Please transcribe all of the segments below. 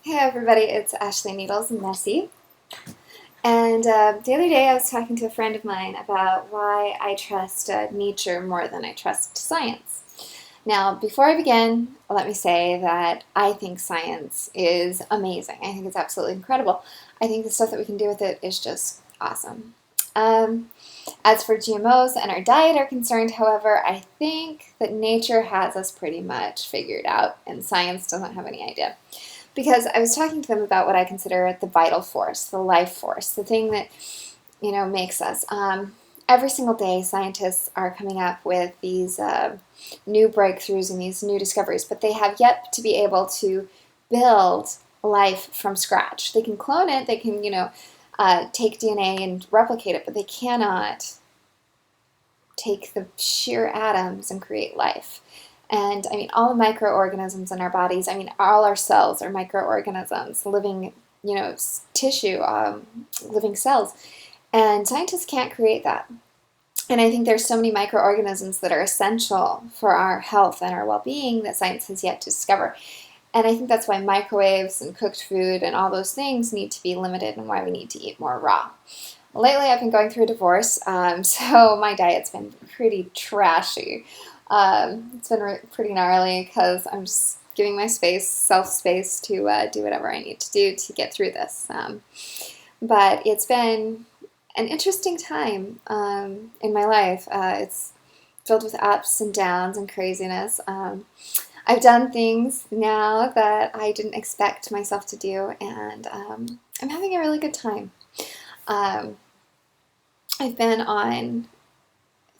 Hey everybody, it's Ashley Needles and Messy. And the other day I was talking to a friend of mine about why I trust nature more than I trust science. Now, before I begin, let me say that I think science is amazing. I think it's absolutely incredible. I think the stuff that we can do with it is just awesome. Um, as for GMOs and our diet are concerned, however, I think that nature has us pretty much figured out, and science doesn't have any idea. Because I was talking to them about what I consider the vital force, the life force, the thing that makes us. Every single day, scientists are coming up with these new breakthroughs and these new discoveries, but they have yet to be able to build life from scratch. They can clone it, they can take DNA and replicate it, but they cannot take the sheer atoms and create life. And I mean, all the microorganisms in our bodies, I mean, all our cells are microorganisms, living, tissue, living cells. And scientists can't create that. And I think there's so many microorganisms that are essential for our health and our well being that science has yet to discover. And I think that's why microwaves and cooked food and all those things need to be limited and why we need to eat more raw. Lately, I've been going through a divorce, so my diet's been pretty trashy. It's been pretty gnarly because I'm just giving my self space to do whatever I need to do to get through this. But it's been an interesting time in my life. It's filled with ups and downs and craziness. I've done things now that I didn't expect myself to do, and I'm having a really good time. Um, I've been on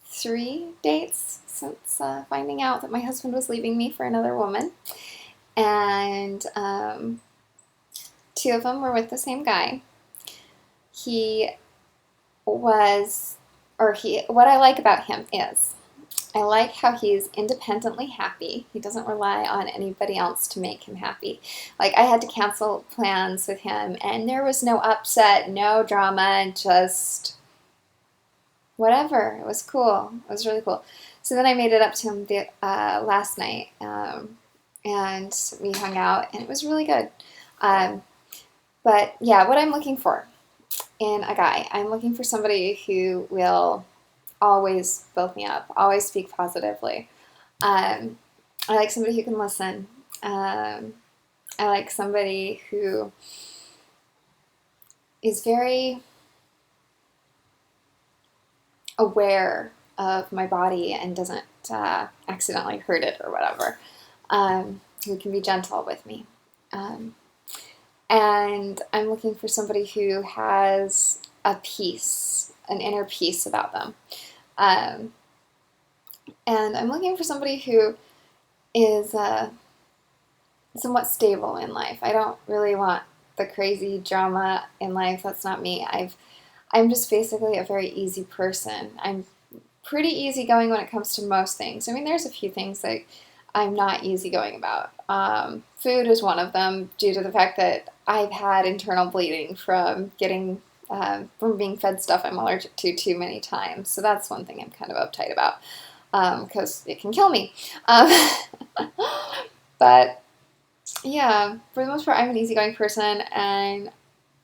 3 dates since finding out that my husband was leaving me for another woman, and two of them were with the same guy. He was, what I like about him is I like how he's independently happy. He doesn't rely on anybody else to make him happy. Like, I had to cancel plans with him, and there was no upset, no drama, just whatever. It was cool. It was really cool. So then I made it up to him last night, and we hung out, and it was really good. Um, but yeah, what I'm looking for in a guy, I'm looking for somebody who will always build me up, always speak positively. Um, I like somebody who can listen. I like somebody who is very aware of my body and doesn't accidentally hurt it or whatever. Who can be gentle with me. Um, and I'm looking for somebody who has a peace, an inner peace about them. Um, and I'm looking for somebody who is somewhat stable in life. I don't really want the crazy drama in life. That's not me. I'm just basically a very easy person. I'm pretty easygoing when it comes to most things. I mean, there's a few things that I'm not easygoing about. Food is one of them, due to the fact that I've had internal bleeding from being fed stuff I'm allergic to too many times. So that's one thing I'm kind of uptight about because it can kill me. Um, but yeah, for the most part, I'm an easygoing person, and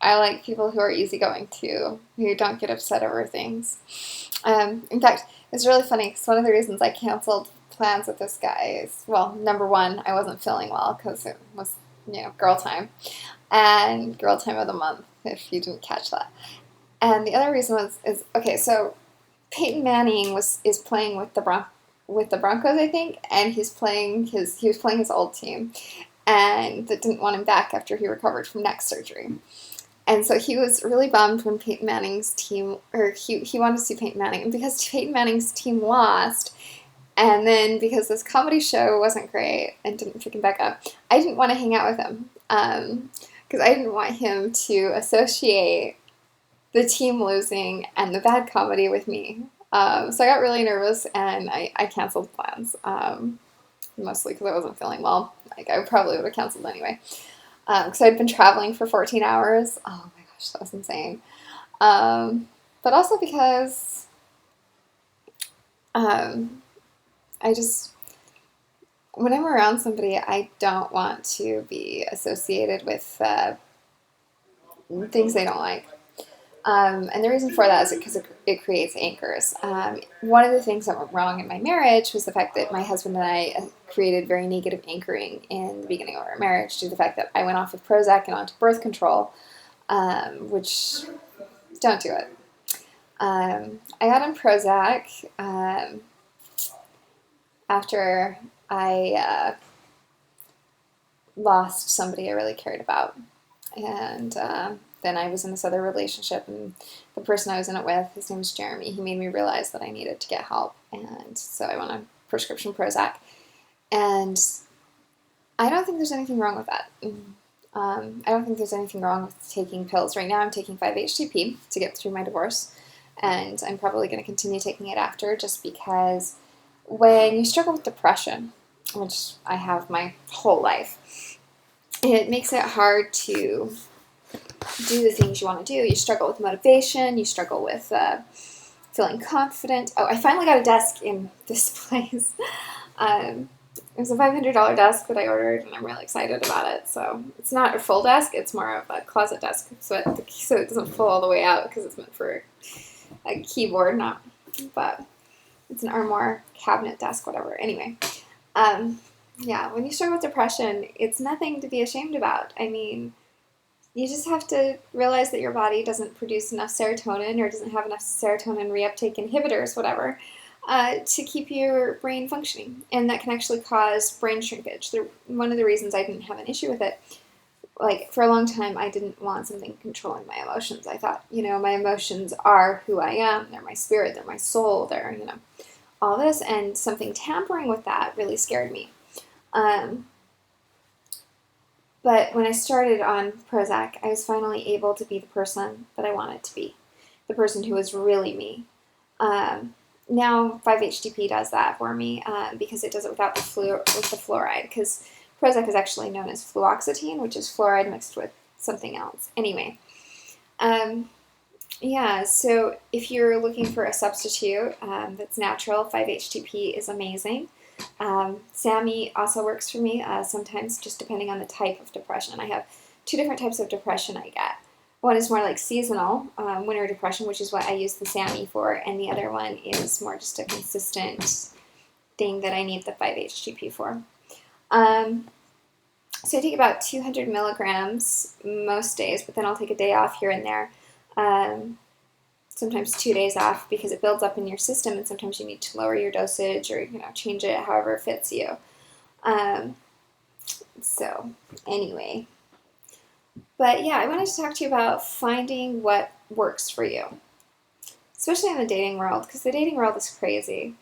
I like people who are easygoing too, who don't get upset over things. In fact, it's really funny because one of the reasons I canceled plans with this guy is, well, number one, I wasn't feeling well because it was, girl time, and girl time of the month, if you didn't catch that. And the other reason is okay. So Peyton Manning is playing with the Broncos, I think, and he was playing his old team, and that didn't want him back after he recovered from neck surgery. And so he was really bummed when Peyton Manning's team, or he wanted to see Peyton Manning. And because Peyton Manning's team lost, and then because this comedy show wasn't great and didn't pick him back up, I didn't want to hang out with him. Because I didn't want him to associate the team losing and the bad comedy with me. So I got really nervous and I canceled plans. Mostly because I wasn't feeling well. Like, I probably would have canceled anyway. Because I'd been traveling for 14 hours. Oh my gosh, that was insane. Um, but also because um, I just when I'm around somebody, I don't want to be associated with things they don't like. And the reason for that is because it creates anchors. One of the things that went wrong in my marriage was the fact that my husband and I created very negative anchoring in the beginning of our marriage due to the fact that I went off with Prozac and onto birth control, which don't do it. I got on Prozac after I lost somebody I really cared about. And then I was in this other relationship, and the person I was in it with, his name was Jeremy, he made me realize that I needed to get help. And so I went on prescription Prozac. And I don't think there's anything wrong with that. I don't think there's anything wrong with taking pills. Right now I'm taking 5-HTP to get through my divorce. And I'm probably going to continue taking it after, just because when you struggle with depression, which I have my whole life, it makes it hard to do the things you want to do. You struggle with motivation, you struggle with feeling confident. Oh, I finally got a desk in this place. It was a $500 desk that I ordered, and I'm really excited about it. So it's not a full desk, it's more of a closet desk, so it doesn't fall all the way out because it's meant for a keyboard, but it's an armoire cabinet desk, whatever. Anyway, yeah, when you struggle with depression, it's nothing to be ashamed about. I mean, you just have to realize that your body doesn't produce enough serotonin, or doesn't have enough serotonin reuptake inhibitors, whatever, to keep your brain functioning. And that can actually cause brain shrinkage. One of the reasons I didn't have an issue with it, like for a long time, I didn't want something controlling my emotions. I thought, my emotions are who I am. They're my spirit. They're my soul. They're, all this. And something tampering with that really scared me. But when I started on Prozac, I was finally able to be the person that I wanted to be, the person who was really me. Now 5-HTP does that for me because it does it without with the fluoride, because Prozac is actually known as fluoxetine, which is fluoride mixed with something else. Anyway, yeah, so if you're looking for a substitute that's natural, 5-HTP is amazing. SAMe also works for me sometimes, just depending on the type of depression. I have 2 different types of depression I get. One is more like seasonal, winter depression, which is what I use the SAMe for, and the other one is more just a consistent thing that I need the 5-HTP for. So I take about 200 milligrams most days, but then I'll take a day off here and there. Sometimes 2 days off, because it builds up in your system, and sometimes you need to lower your dosage or change it however it fits you. So anyway, but yeah, I wanted to talk to you about finding what works for you, especially in the dating world, because the dating world is crazy.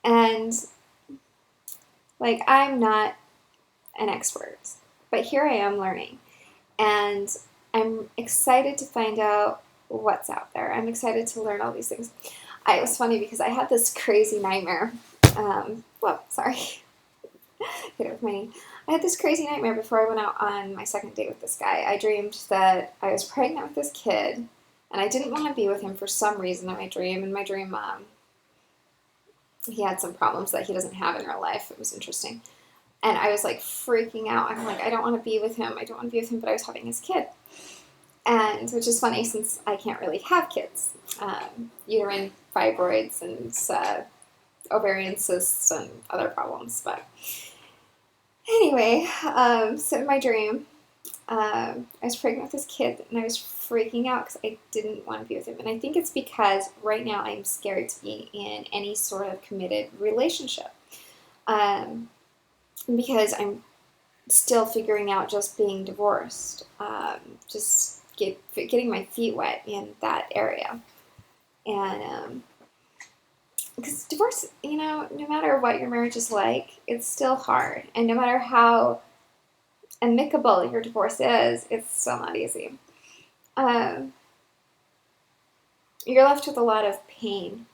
And like, I'm not an expert, but here I am learning, and I'm excited to find out what's out there. I'm excited to learn all these things. It was funny because I had this crazy nightmare. Sorry. Hit it with my knee. I had this crazy nightmare before I went out on my second date with this guy. I dreamed that I was pregnant with this kid, and I didn't want to be with him for some reason in my dream. In my dream, he had some problems that he doesn't have in real life. It was interesting. And I was like freaking out. I'm like, I don't want to be with him. I don't want to be with him, but I was having his kid. And which is funny since I can't really have kids. Uterine fibroids and ovarian cysts and other problems. But anyway, so in my dream, I was pregnant with this kid, and I was freaking out because I didn't want to be with him. And I think it's because right now I'm scared to be in any sort of committed relationship. Because I'm still figuring out just being divorced. Just getting my feet wet in that area. And because divorce, no matter what your marriage is like, it's still hard. And no matter how amicable your divorce is, it's still not easy. You're left with a lot of pain.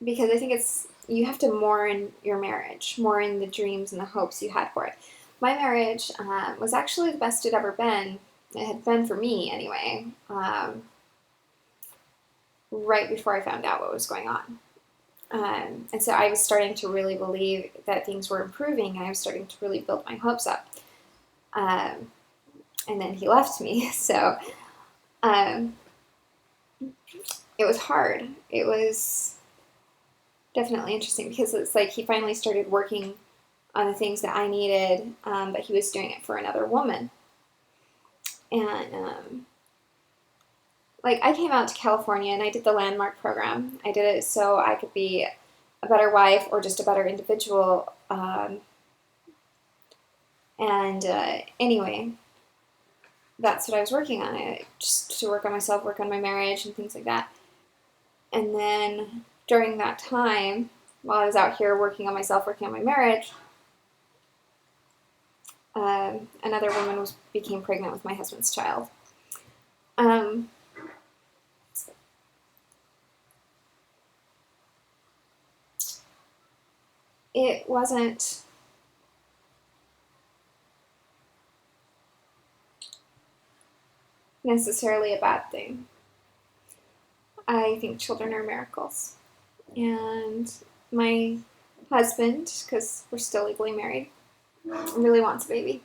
Because I think you have to mourn your marriage, mourn the dreams and the hopes you had for it. My marriage was actually the best it ever been. It had been for me anyway, right before I found out what was going on. And so I was starting to really believe that things were improving, and I was starting to really build my hopes up. Um, and then he left me. So um, it was hard. It was definitely interesting because it's like he finally started working on the things that I needed, but he was doing it for another woman. And like I came out to California and I did the Landmark program. I did it so I could be a better wife or just a better individual. Anyway, that's what I was working on. Just to work on myself, work on my marriage, and things like that. And then during that time, while I was out here working on myself, working on my marriage, another woman became pregnant with my husband's child. It wasn't necessarily a bad thing. I think children are miracles. And my husband, because we're still legally married, really wants a baby.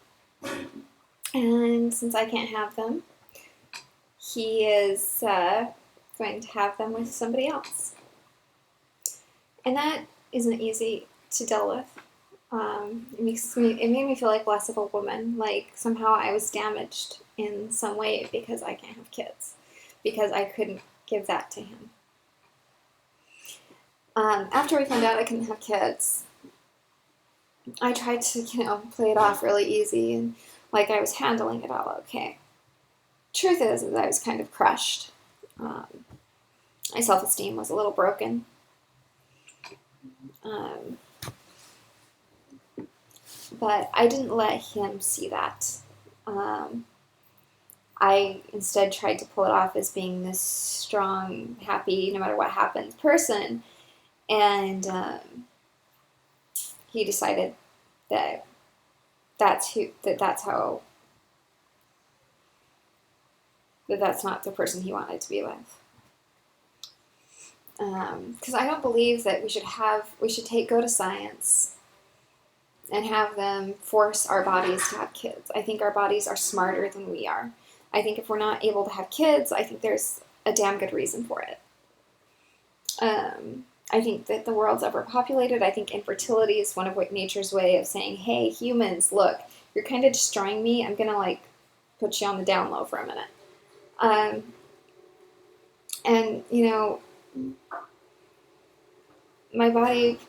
And since I can't have them, he is going to have them with somebody else. And that isn't easy to deal with. It made me feel like less of a woman, like somehow I was damaged in some way because I can't have kids, because I couldn't give that to him. After we found out I couldn't have kids, I tried to, play it off really easy and like I was handling it all okay. Truth is I was kind of crushed. My self-esteem was a little broken. But I didn't let him see that. I instead tried to pull it off as being this strong, happy, no matter what happens person. And he decided that that's not the person he wanted to be with. Because I don't believe that we should go to science and have them force our bodies to have kids. I think our bodies are smarter than we are. I think if we're not able to have kids, I think there's a damn good reason for it. I think that the world's overpopulated. I think infertility is one of nature's way of saying, hey, humans, look, you're kind of destroying me. I'm going to, put you on the down low for a minute. And, my body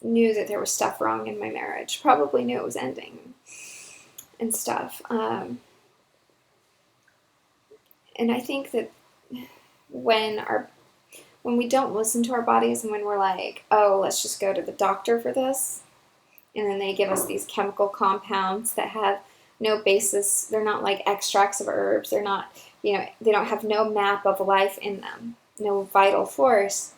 knew that there was stuff wrong in my marriage, probably knew it was ending and stuff. And I think that when we don't listen to our bodies and when we're like, oh, let's just go to the doctor for this, and then they give us these chemical compounds that have no basis, they're not like extracts of herbs, they're not, they don't have no map of life in them, no vital force,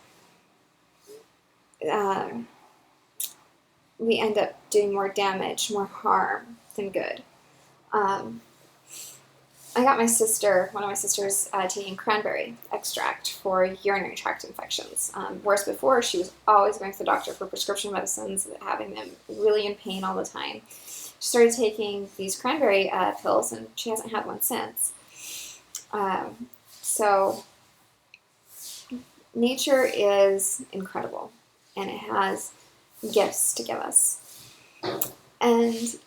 we end up doing more damage, more harm than good. I got one of my sisters, taking cranberry extract for urinary tract infections. Whereas before, she was always going to the doctor for prescription medicines, having them really in pain all the time. She started taking these cranberry pills, and she hasn't had one since. So nature is incredible, and it has gifts to give us. And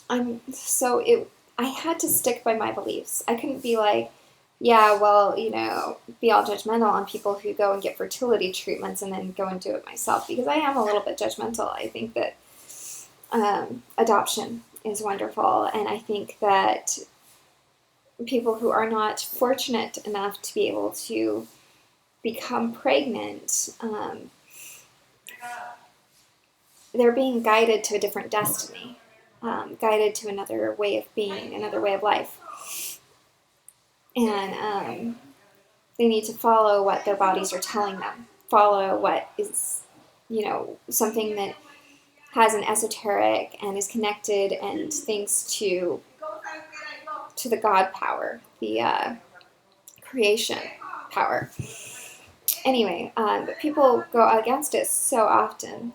I had to stick by my beliefs. I couldn't be like, yeah, well, be all judgmental on people who go and get fertility treatments and then go and do it myself, because I am a little bit judgmental. I think that adoption is wonderful, and I think that people who are not fortunate enough to be able to become pregnant, they're being guided to a different destiny. Guided to another way of being, another way of life. And they need to follow what their bodies are telling them. Follow what is, something that has an esoteric and is connected and thanks to the God power, the creation power. Anyway, but people go against it so often.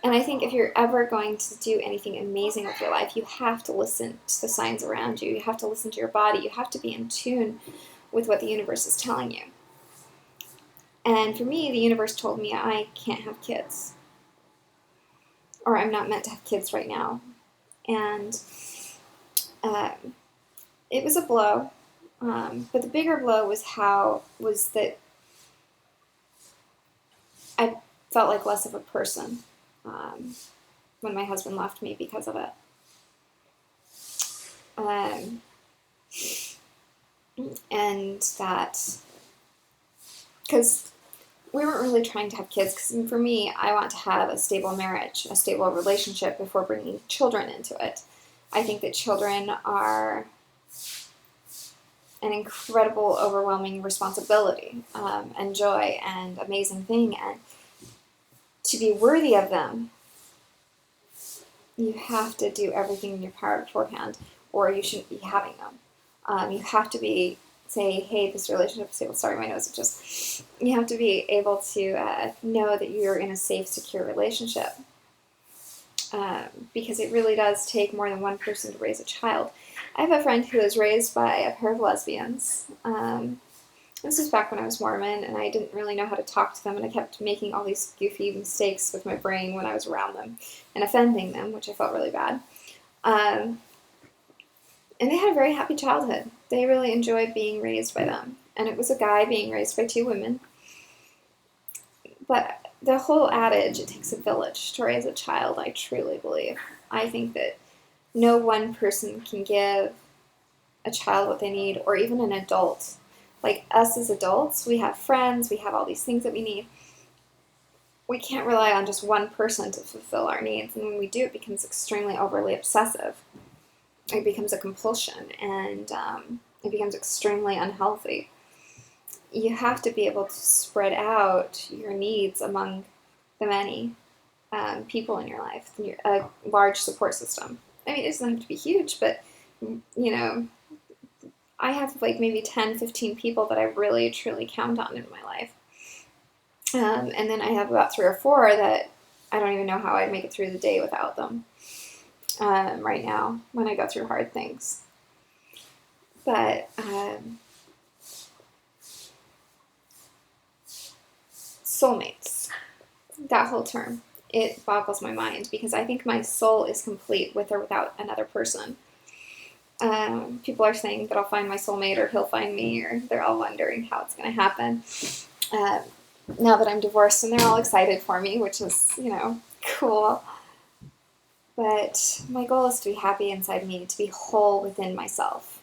And I think if you're ever going to do anything amazing with your life, you have to listen to the signs around you. You have to listen to your body. You have to be in tune with what the universe is telling you. And for me, the universe told me I can't have kids. Or I'm not meant to have kids right now. And it was a blow. But the bigger blow was that I felt like less of a person when my husband left me because of it. And that, because we weren't really trying to have kids, because for me, I want to have a stable marriage, a stable relationship before bringing children into it. I think that children are an incredible, overwhelming responsibility and joy and amazing thing, and to be worthy of them, you have to do everything in your power beforehand, or you shouldn't be having them. You have to say, hey, this relationship is stable. Sorry, my nose is just. You have to be able to know that you're in a safe, secure relationship, because it really does take more than one person to raise a child. I have a friend who was raised by a pair of lesbians. This was back when I was Mormon, and I didn't really know how to talk to them, and I kept making all these goofy mistakes with my brain when I was around them and offending them, which I felt really bad. And they had a very happy childhood. They really enjoyed being raised by them. And it was a guy being raised by two women. But the whole adage, it takes a village to raise a child, I truly believe. I think that no one person can give a child what they need, or even an adult. Like us as adults, we have friends, we have all these things that we need. We can't rely on just one person to fulfill our needs, and when we do, it becomes extremely overly obsessive. It becomes a compulsion, and it becomes extremely unhealthy. You have to be able to spread out your needs among the many people in your life, a large support system. I mean, it doesn't have to be huge, but, I have like maybe 10, 15 people that I really, truly count on in my life. And then I have about 3 or 4 that I don't even know how I'd make it through the day without them right now when I go through hard things. But soulmates, that whole term, it boggles my mind, because I think my soul is complete with or without another person. People are saying that I'll find my soulmate, or he'll find me, or they're all wondering how it's going to happen now that I'm divorced, and they're all excited for me, which is, cool. But my goal is to be happy inside me, to be whole within myself,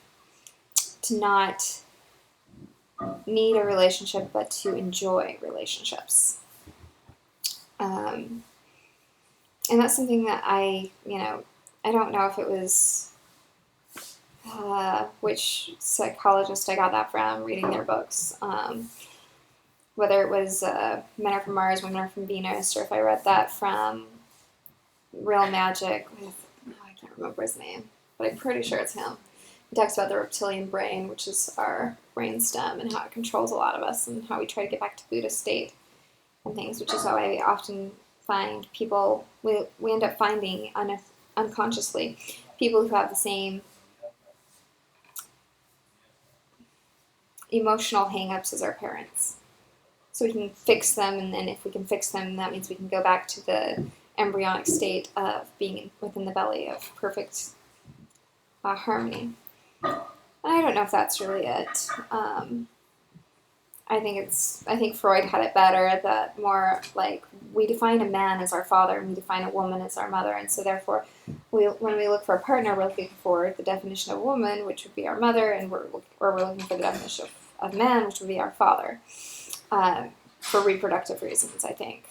to not need a relationship, but to enjoy relationships. And that's something that I don't know if it was which psychologist I got that from, reading their books. Whether it was Men Are From Mars, Women Are From Venus, or if I read that from Real Magic with, I can't remember his name, but I'm pretty sure it's him. He talks about the reptilian brain, which is our brain stem, and how it controls a lot of us, and how we try to get back to Buddha state and things, which is how I often find people, we end up finding unconsciously people who have the same emotional hang-ups as our parents. So we can fix them, and then if we can fix them, that means we can go back to the embryonic state of being within the belly of perfect harmony. And I don't know if that's really it. I think Freud had it better, that more like we define a man as our father and we define a woman as our mother, and so therefore when we look for a partner, we're looking for the definition of a woman, which would be our mother, and we're looking for the definition of man, which would be our father, for reproductive reasons, I think.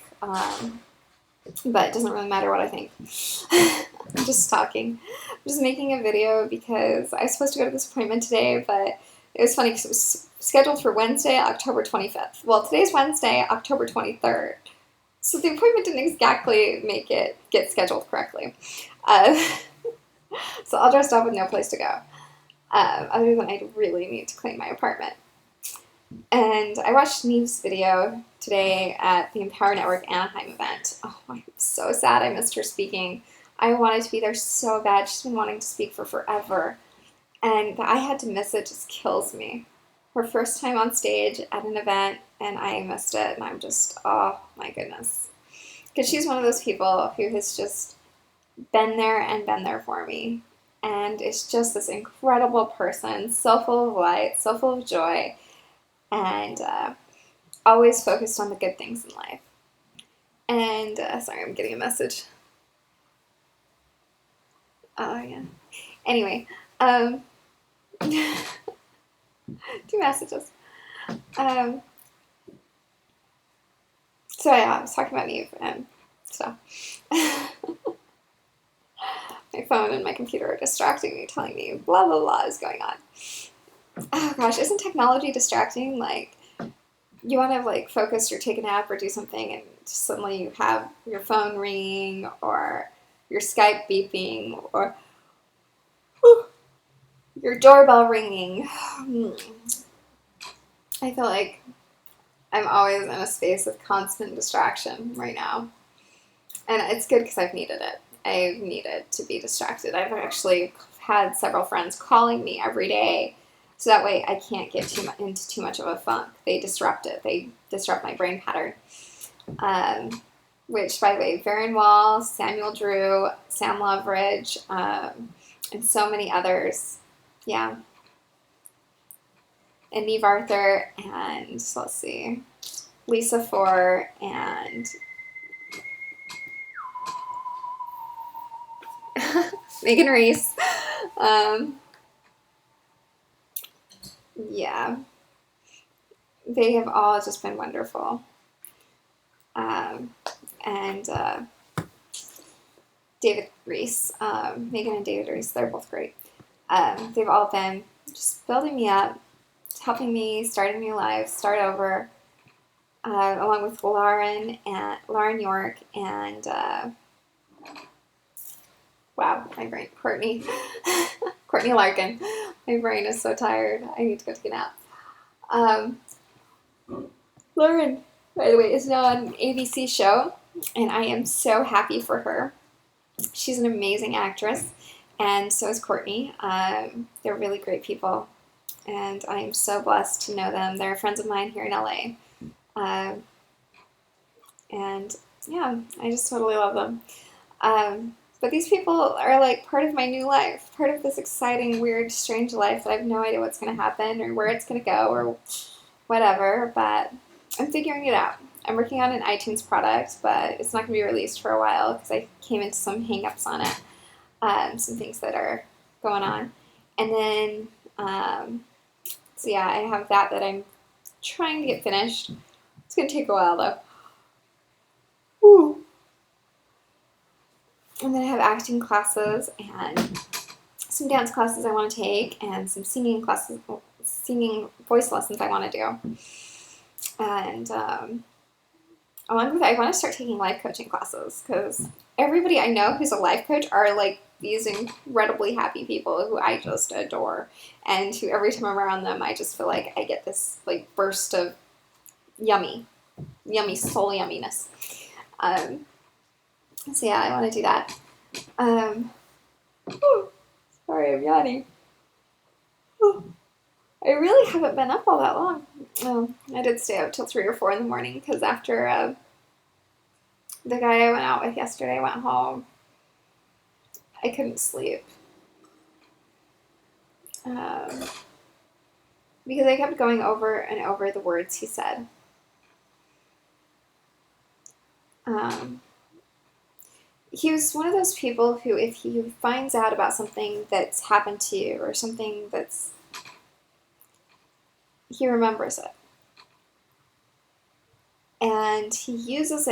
But it doesn't really matter what I think. I'm just talking. I'm just making a video because I was supposed to go to this appointment today, but it was funny because it was scheduled for Wednesday, October 25th. Well, today's Wednesday, October 23rd. So the appointment didn't exactly make it get scheduled correctly. So all dressed up with no place to go. Other than I really need to clean my apartment. And I watched Neve's video today at the Empower Network Anaheim event. Oh, I'm so sad I missed her speaking. I wanted to be there so bad. She's been wanting to speak for forever. And that I had to miss it just kills me. Her first time on stage at an event, and I missed it, and I'm just, oh my goodness. Because she's one of those people who has just been there and been there for me. And is just this incredible person, so full of light, so full of joy, and always focused on the good things in life. And sorry, I'm getting a message. Oh, yeah. Anyway, two messages. So yeah, I was talking about Neve and stuff. My phone and my computer are distracting me, telling me blah blah blah is going on. Oh gosh, isn't technology distracting? Like, you want to like focus or take a nap or do something, and suddenly you have your phone ringing or your Skype beeping or your doorbell ringing. I feel like I'm always in a space of constant distraction right now. And it's good because I've needed it. I've needed to be distracted. I've actually had several friends calling me every day, so that way I can't get into too much of a funk. They disrupt it. They disrupt my brain pattern. Which, by the way, Varen Wall, Samuel Drew, Sam Loveridge, and so many others. Yeah. And Neve Arthur, and let's see, Lisa Four, and Megan Reese. Yeah. They have all just been wonderful. And David Reese, Megan and David Reese, they're both great. They've all been just building me up, helping me start a new life, start over, along with Lauren York and wow, my brain, Courtney Larkin. My brain is so tired. I need to go take a nap. Lauren, by the way, is now on an ABC show, and I am so happy for her. She's an amazing actress, and so is Courtney. They're really great people, and I am so blessed to know them. They're friends of mine here in LA. And yeah, I just totally love them. But these people are like part of my new life, part of this exciting, weird, strange life that I have no idea what's going to happen or where it's going to go or whatever, but I'm figuring it out. I'm working on an iTunes product, but it's not going to be released for a while because I came into some hang-ups on it, some things that are going on. And then, so yeah, I have that I'm trying to get finished. It's going to take a while, though. Woo. And then I have acting classes and some dance classes I want to take and some singing classes, singing voice lessons I want to do. And along with that, I want to start taking life coaching classes because everybody I know who's a life coach are like these incredibly happy people who I just adore, and who every time I'm around them, I just feel like I get this like burst of yummy soul yumminess. So yeah, I want to do that. Sorry, I'm yawning. I really haven't been up all that long. I did stay up till 3 or 4 in the morning because after the guy I went out with yesterday went home, I couldn't sleep. Because I kept going over and over the words he said. He was one of those people who, if he finds out about something that's happened to you or something he remembers it. And he uses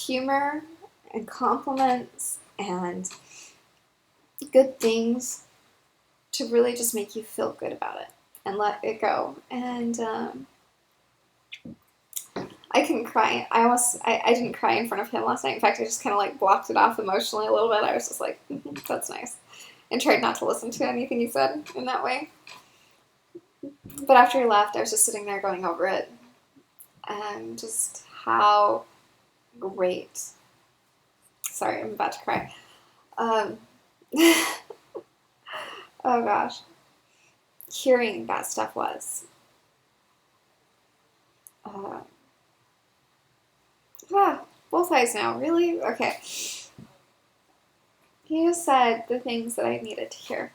humor and compliments and good things to really just make you feel good about it and let it go. And I couldn't cry. I didn't cry in front of him last night. In fact, I just kind of like blocked it off emotionally a little bit. I was just like, that's nice. And tried not to listen to anything he said in that way. But after he left, I was just sitting there going over it and just how great. Sorry, I'm about to cry. Um, oh gosh. Hearing that stuff was. Uh, both eyes now. Really? Okay. He just said the things that I needed to hear.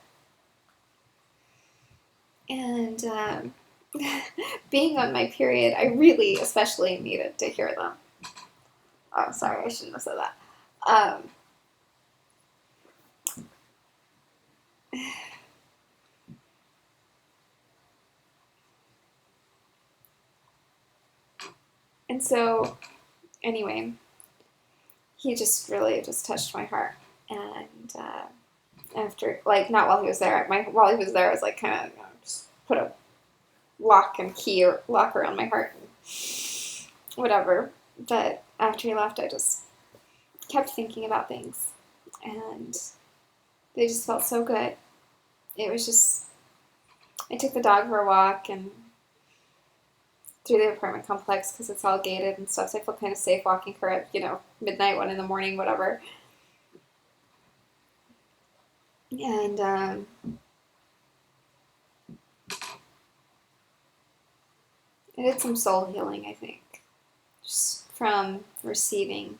And being on my period, I really especially needed to hear them. Oh, sorry, I shouldn't have said that. Um, and so, anyway, he just really just touched my heart. And after, like, not while he was there, while he was there, I was like, kind of, just put a lock and key or lock around my heart and whatever. But after he left, I just kept thinking about things, and they just felt so good. It was just, I took the dog for a walk and through the apartment complex because it's all gated and stuff, so I feel kind of safe walking her at, midnight, 1 in the morning, whatever. And I did some soul healing, I think, just from receiving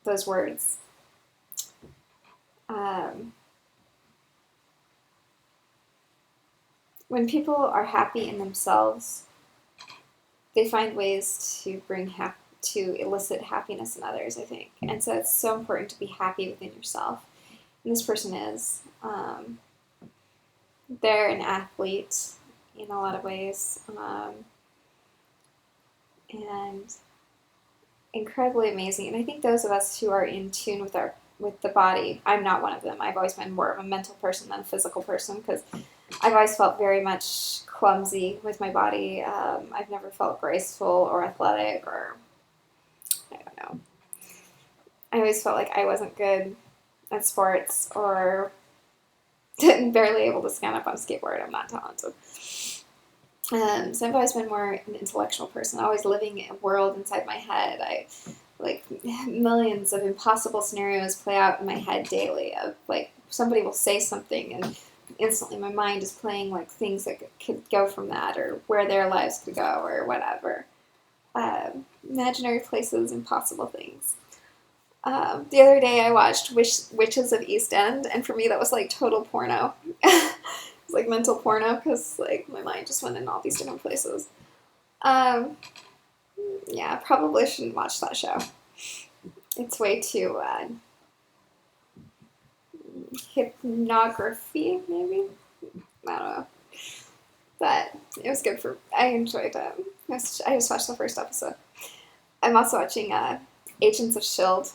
those words. Um, when people are happy in themselves, they find ways to elicit happiness in others, I think. And so it's so important to be happy within yourself. And this person is. They're an athlete in a lot of ways, and incredibly amazing. And I think those of us who are in tune with the body, I'm not one of them. I've always been more of a mental person than a physical person because I've always felt very much clumsy with my body. I've never felt graceful or athletic or, I don't know. I always felt like I wasn't good at sports or barely able to stand up on a skateboard. I'm not talented. So I've always been more an intellectual person, always living a world inside my head. I like millions of impossible scenarios play out in my head daily. Of like somebody will say something and instantly my mind is playing like things that could go from that or where their lives could go or whatever. Imaginary places, impossible things. The other day I watched Witches of East End, and for me that was like total porno. It's like mental porno because like my mind just went in all these different places. Um, yeah, probably shouldn't watch that show. It's way too hypnography, maybe. I don't know, but it was good for. I enjoyed it. I just watched the first episode. I'm also watching Agents of Shield.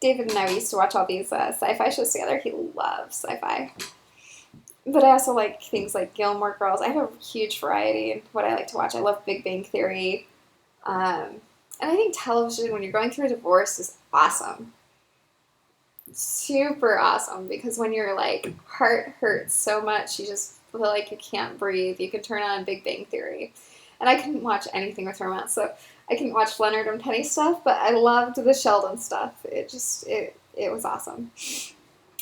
David and I used to watch all these sci-fi shows together. He loves sci-fi. But I also like things like Gilmore Girls. I have a huge variety in what I like to watch. I love Big Bang Theory. And I think television, when you're going through a divorce, is awesome. Super awesome. Because when your like heart hurts so much, you just feel like you can't breathe. You can turn on Big Bang Theory. And I couldn't watch anything with romance. So I couldn't watch Leonard and Penny stuff, but I loved the Sheldon stuff. It was awesome.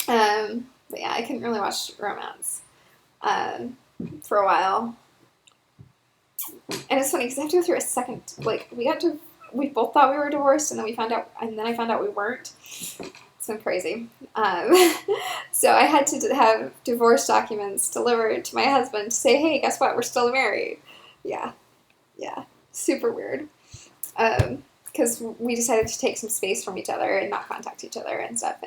But yeah, I couldn't really watch romance for a while. And it's funny because I have to go through a second, like, we both thought we were divorced, and then I found out we weren't. It's been crazy. So I had to have divorce documents delivered to my husband to say, hey, guess what? We're still married. Yeah. Super weird. Because we decided to take some space from each other and not contact each other and stuff.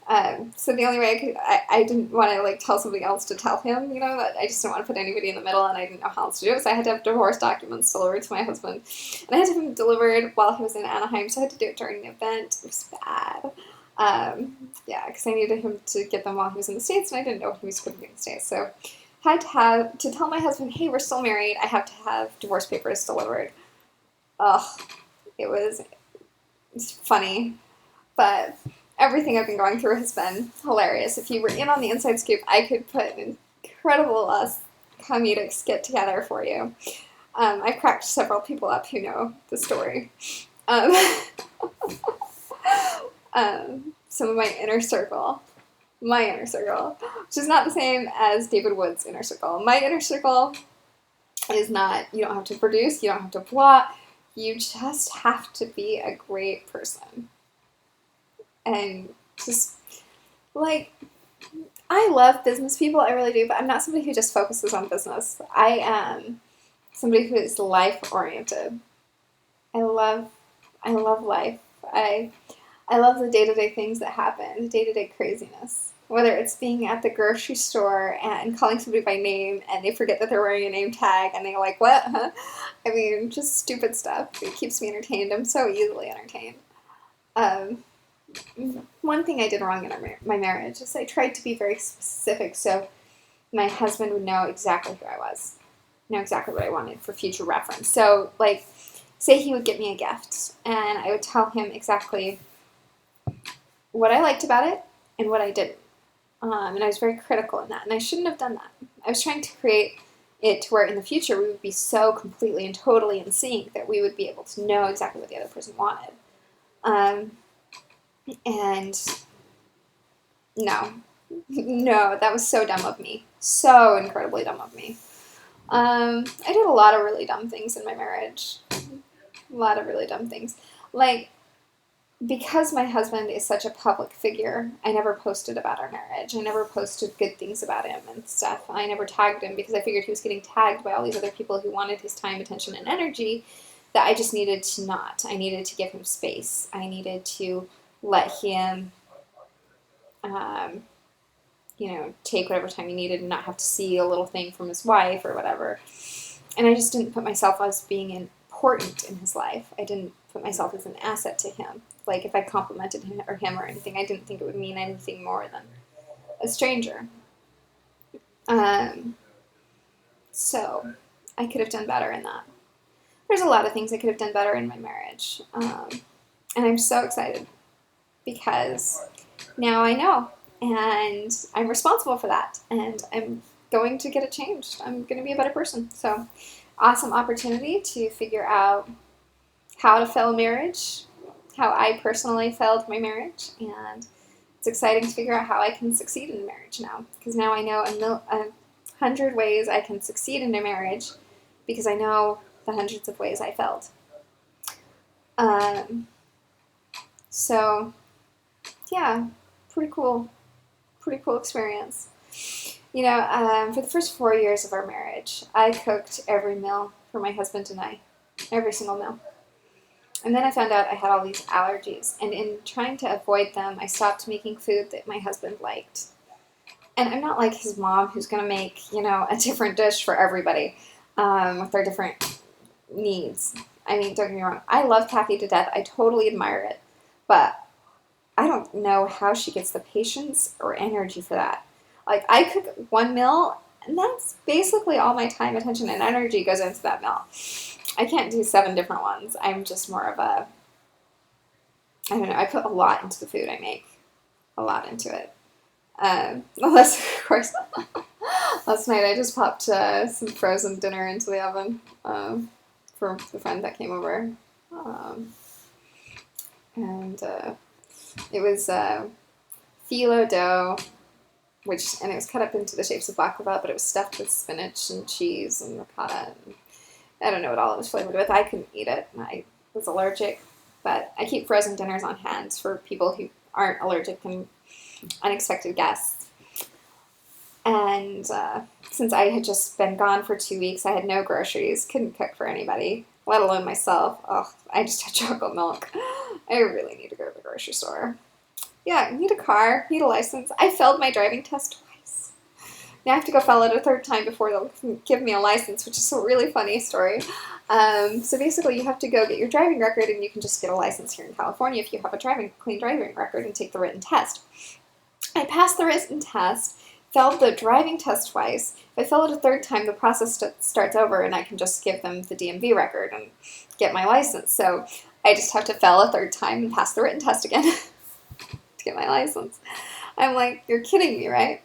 And so the only way I didn't want to like tell somebody else to tell him, that I just didn't want to put anybody in the middle, and I didn't know how else to do it. So I had to have divorce documents delivered to my husband, and I had to have them delivered while he was in Anaheim. So I had to do it during the event. It was bad. Yeah, because I needed him to get them while he was in the States, and I didn't know he was going to be in the States. So I had to tell my husband, hey, we're still married. I have to have divorce papers delivered. Ugh, it's funny, but everything I've been going through has been hilarious. If you were in on the Inside Scoop, I could put an incredible comedic skit together for you. I've cracked several people up who know the story. Um, some of my inner circle, which is not the same as David Wood's inner circle. My inner circle is not, you don't have to produce, you don't have to plot, you just have to be a great person. And just, like, I love business people, I really do, but I'm not somebody who just focuses on business. I am somebody who is life-oriented. I love life. I love the day-to-day things that happen, the day-to-day craziness. Whether it's being at the grocery store and calling somebody by name and they forget that they're wearing a name tag and they're like, what? Huh? I mean, just stupid stuff. It keeps me entertained. I'm so easily entertained. One thing I did wrong in my marriage is I tried to be very specific so my husband would know exactly who I was, know exactly what I wanted for future reference. So, like, say he would get me a gift and I would tell him exactly what I liked about it and what I didn't. And I was very critical in that, and I shouldn't have done that. I was trying to create it to where in the future we would be so completely and totally in sync that we would be able to know exactly what the other person wanted. And no, that was so dumb of me. So incredibly dumb of me. I did a lot of really dumb things in my marriage. A lot of really dumb things. Like, because my husband is such a public figure, I never posted about our marriage. I never posted good things about him and stuff. I never tagged him because I figured he was getting tagged by all these other people who wanted his time, attention, and energy that I just needed to not. I needed to give him space. I needed to let him, take whatever time he needed and not have to see a little thing from his wife or whatever. And I just didn't put myself as being important in his life. I didn't put myself as an asset to him. Like, if I complimented him or anything, I didn't think it would mean anything more than a stranger. So I could have done better in that. There's a lot of things I could have done better in my marriage. And I'm so excited because now I know, and I'm responsible for that, and I'm going to get it changed. I'm going to be a better person. So, awesome opportunity to figure out how to fail a marriage, how I personally failed my marriage, and it's exciting to figure out how I can succeed in a marriage now, because now I know 100 ways I can succeed in a marriage because I know the hundreds of ways I failed. So, yeah, pretty cool experience. For the first 4 years of our marriage, I cooked every meal for my husband and I, every single meal. And then I found out I had all these allergies, and in trying to avoid them, I stopped making food that my husband liked. And I'm not like his mom who's going to make, a different dish for everybody with their different needs. I mean, don't get me wrong, I love Kathy to death. I totally admire it. But I don't know how she gets the patience or energy for that. Like, I cook one meal, and that's basically all my time, attention, and energy goes into that meal. I can't do 7 different ones. I'm just more of I don't know, I put a lot into the food I make. A lot into it. Unless, of course, last night I just popped some frozen dinner into the oven for the friend that came over. It was phyllo dough, and it was cut up into the shapes of baklava, but it was stuffed with spinach and cheese and ricotta. And I don't know what all it was flavored with. I couldn't eat it. I was allergic, but I keep frozen dinners on hand for people who aren't allergic and unexpected guests. And since I had just been gone for 2 weeks, I had no groceries, couldn't cook for anybody, let alone myself. Oh, I just had chocolate milk. I really need to go to the grocery store. Yeah, I need a car, need a license. I failed my driving test twice. Now I have to go fail it a third time before they'll give me a license, which is a really funny story. So basically you have to go get your driving record, and you can just get a license here in California if you have a clean driving record and take the written test. I passed the written test, failed the driving test twice. If I fail it a third time, the process starts over, and I can just give them the DMV record and get my license. So I just have to fail a third time and pass the written test again to get my license. I'm like, you're kidding me, right?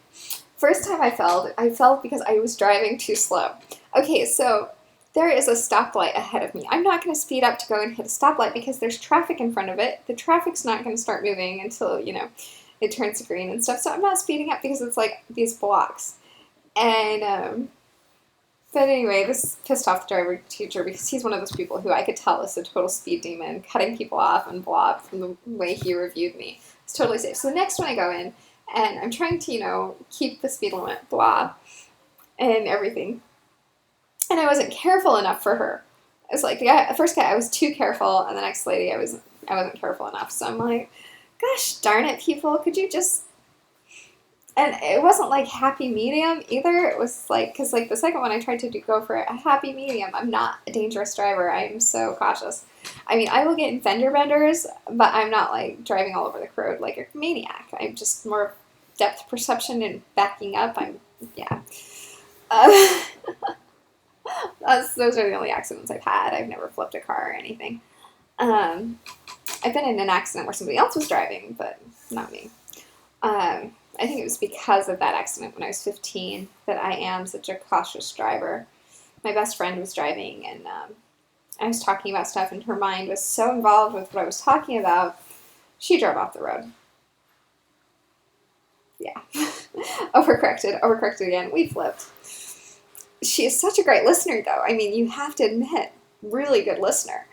First time I felt because I was driving too slow. Okay, so there is a stoplight ahead of me. I'm not going to speed up to go and hit a stoplight because there's traffic in front of it. The traffic's not going to start moving until, it turns green and stuff. So I'm not speeding up because it's like these blocks. And, but anyway, this pissed off the driver teacher because he's one of those people who I could tell is a total speed demon, cutting people off and blah from the way he reviewed me. It's totally safe. So the next one I go in, and I'm trying to, keep the speed limit, blah, and everything. And I wasn't careful enough for her. It's like the first guy I was too careful, and the next lady I wasn't careful enough. So I'm like, gosh darn it, people, could you just? And it wasn't like happy medium either. It was like, because like the second one I tried to go for a happy medium. I'm not a dangerous driver. I'm so cautious. I mean, I will get in fender benders, but I'm not like driving all over the road like a maniac. I'm just more depth perception and backing up. Yeah. Those are the only accidents I've had. I've never flipped a car or anything. I've been in an accident where somebody else was driving, but not me. I think it was because of that accident when I was 15 that I am such a cautious driver. My best friend was driving, and I was talking about stuff, and her mind was so involved with what I was talking about, she drove off the road. Yeah. Overcorrected again. We flipped. She is such a great listener, though. I mean, you have to admit, really good listener.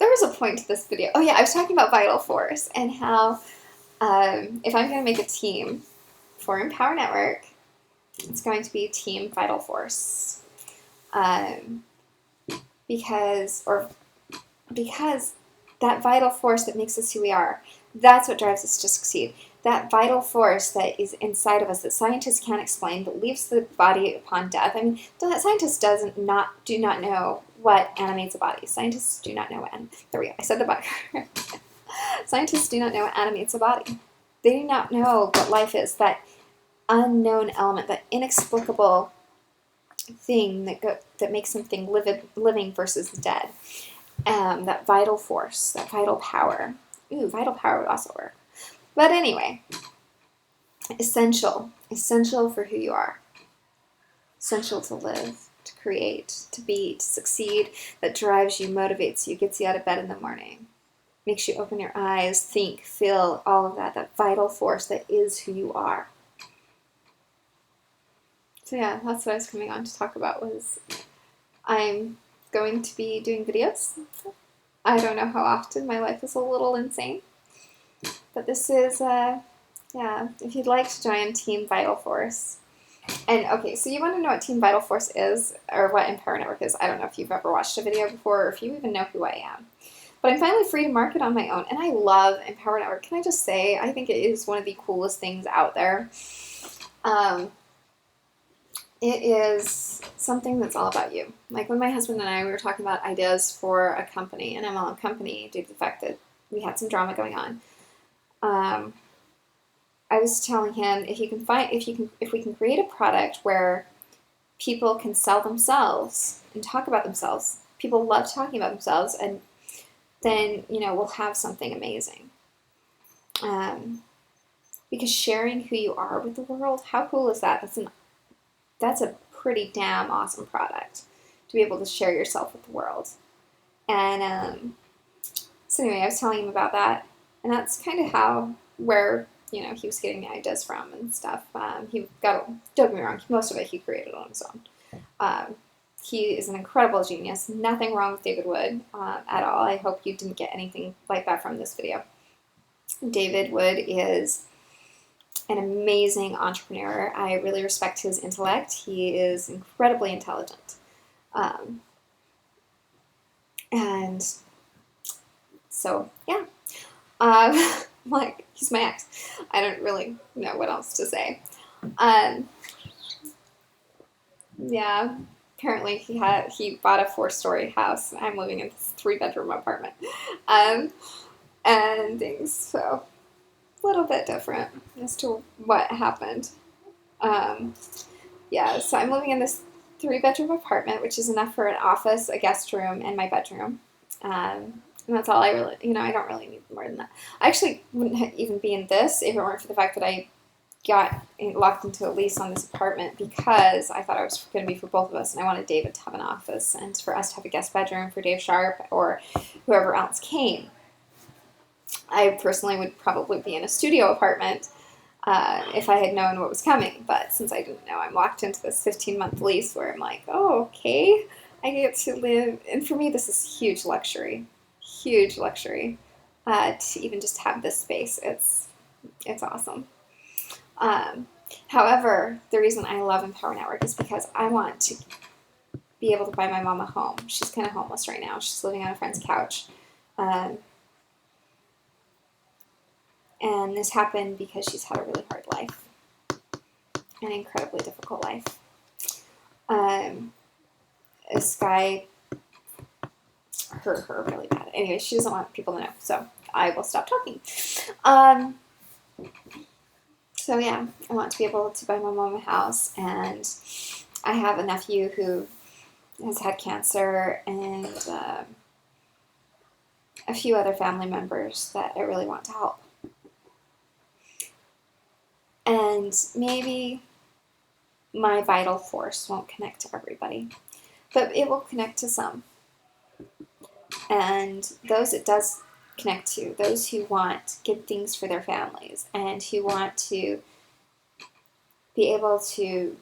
There was a point to this video. Oh yeah, I was talking about Vital Force and how if I'm going to make a team for Empower Network, it's going to be Team Vital Force. Because that vital force that makes us who we are, that's what drives us to succeed. That vital force that is inside of us that scientists can't explain, but leaves the body upon death. I mean, scientists do not know what animates a body. Scientists do not know what. There we go. I said the body. Scientists do not know what animates a body. They do not know what life is. That unknown element, that inexplicable thing that makes something living versus dead. That vital force, that vital power. Ooh, vital power would also work. But anyway, essential for who you are. Essential to live, to create, to be, to succeed, that drives you, motivates you, gets you out of bed in the morning, makes you open your eyes, think, feel, all of that vital force that is who you are. So yeah, that's what I was coming on to talk about. Was I'm going to be doing videos. I don't know how often. My life is a little insane. But this is, if you'd like to join Team Vital Force. And, okay, so you want to know what Team Vital Force is, or what Empower Network is. I don't know if you've ever watched a video before, or if you even know who I am. But I'm finally free to market on my own, and I love Empower Network. Can I just say, I think it is one of the coolest things out there. It is something that's all about you. Like when my husband and I, we were talking about ideas for a company, an MLM company, due to the fact that we had some drama going on. I was telling him if we can create a product where people can sell themselves and talk about themselves. People love talking about themselves, and then we'll have something amazing. Because sharing who you are with the world, how cool is that? That's a pretty damn awesome product to be able to share yourself with the world. And so anyway, I was telling him about that, and that's kind of where he was getting the ideas from and stuff. Don't get me wrong, most of it he created on his own. He is an incredible genius. Nothing wrong with David Wood at all. I hope you didn't get anything like that from this video. David Wood is an amazing entrepreneur. I really respect his intellect. He is incredibly intelligent. And so, yeah. Like, he's my ex. I don't really know what else to say. Yeah, apparently he bought a 4-story house. I'm living in this 3-bedroom apartment. And things, so a little bit different as to what happened. Yeah, so I'm living in this 3-bedroom apartment, which is enough for an office, a guest room, and my bedroom. And that's all I really, I don't really need more than that. I actually wouldn't even be in this if it weren't for the fact that I got locked into a lease on this apartment because I thought it was going to be for both of us, and I wanted David to have an office and for us to have a guest bedroom for Dave Sharp or whoever else came. I personally would probably be in a studio apartment if I had known what was coming, but since I didn't know, I'm locked into this 15-month lease where I'm like, oh, okay, I get to live, and for me this is huge luxury to even just have this space. It's awesome. However, the reason I love Empower Network is because I want to be able to buy my mom a home. She's kind of homeless right now. She's living on a friend's couch. And this happened because she's had a really hard life, an incredibly difficult life. This guy hurt her really bad. Anyway, she doesn't want people to know, so I will stop talking. So yeah, I want to be able to buy my mom a house, and I have a nephew who has had cancer, and a few other family members that I really want to help. And maybe my vital force won't connect to everybody, but it will connect to some. And those it does connect to, those who want good things for their families and who want to be able to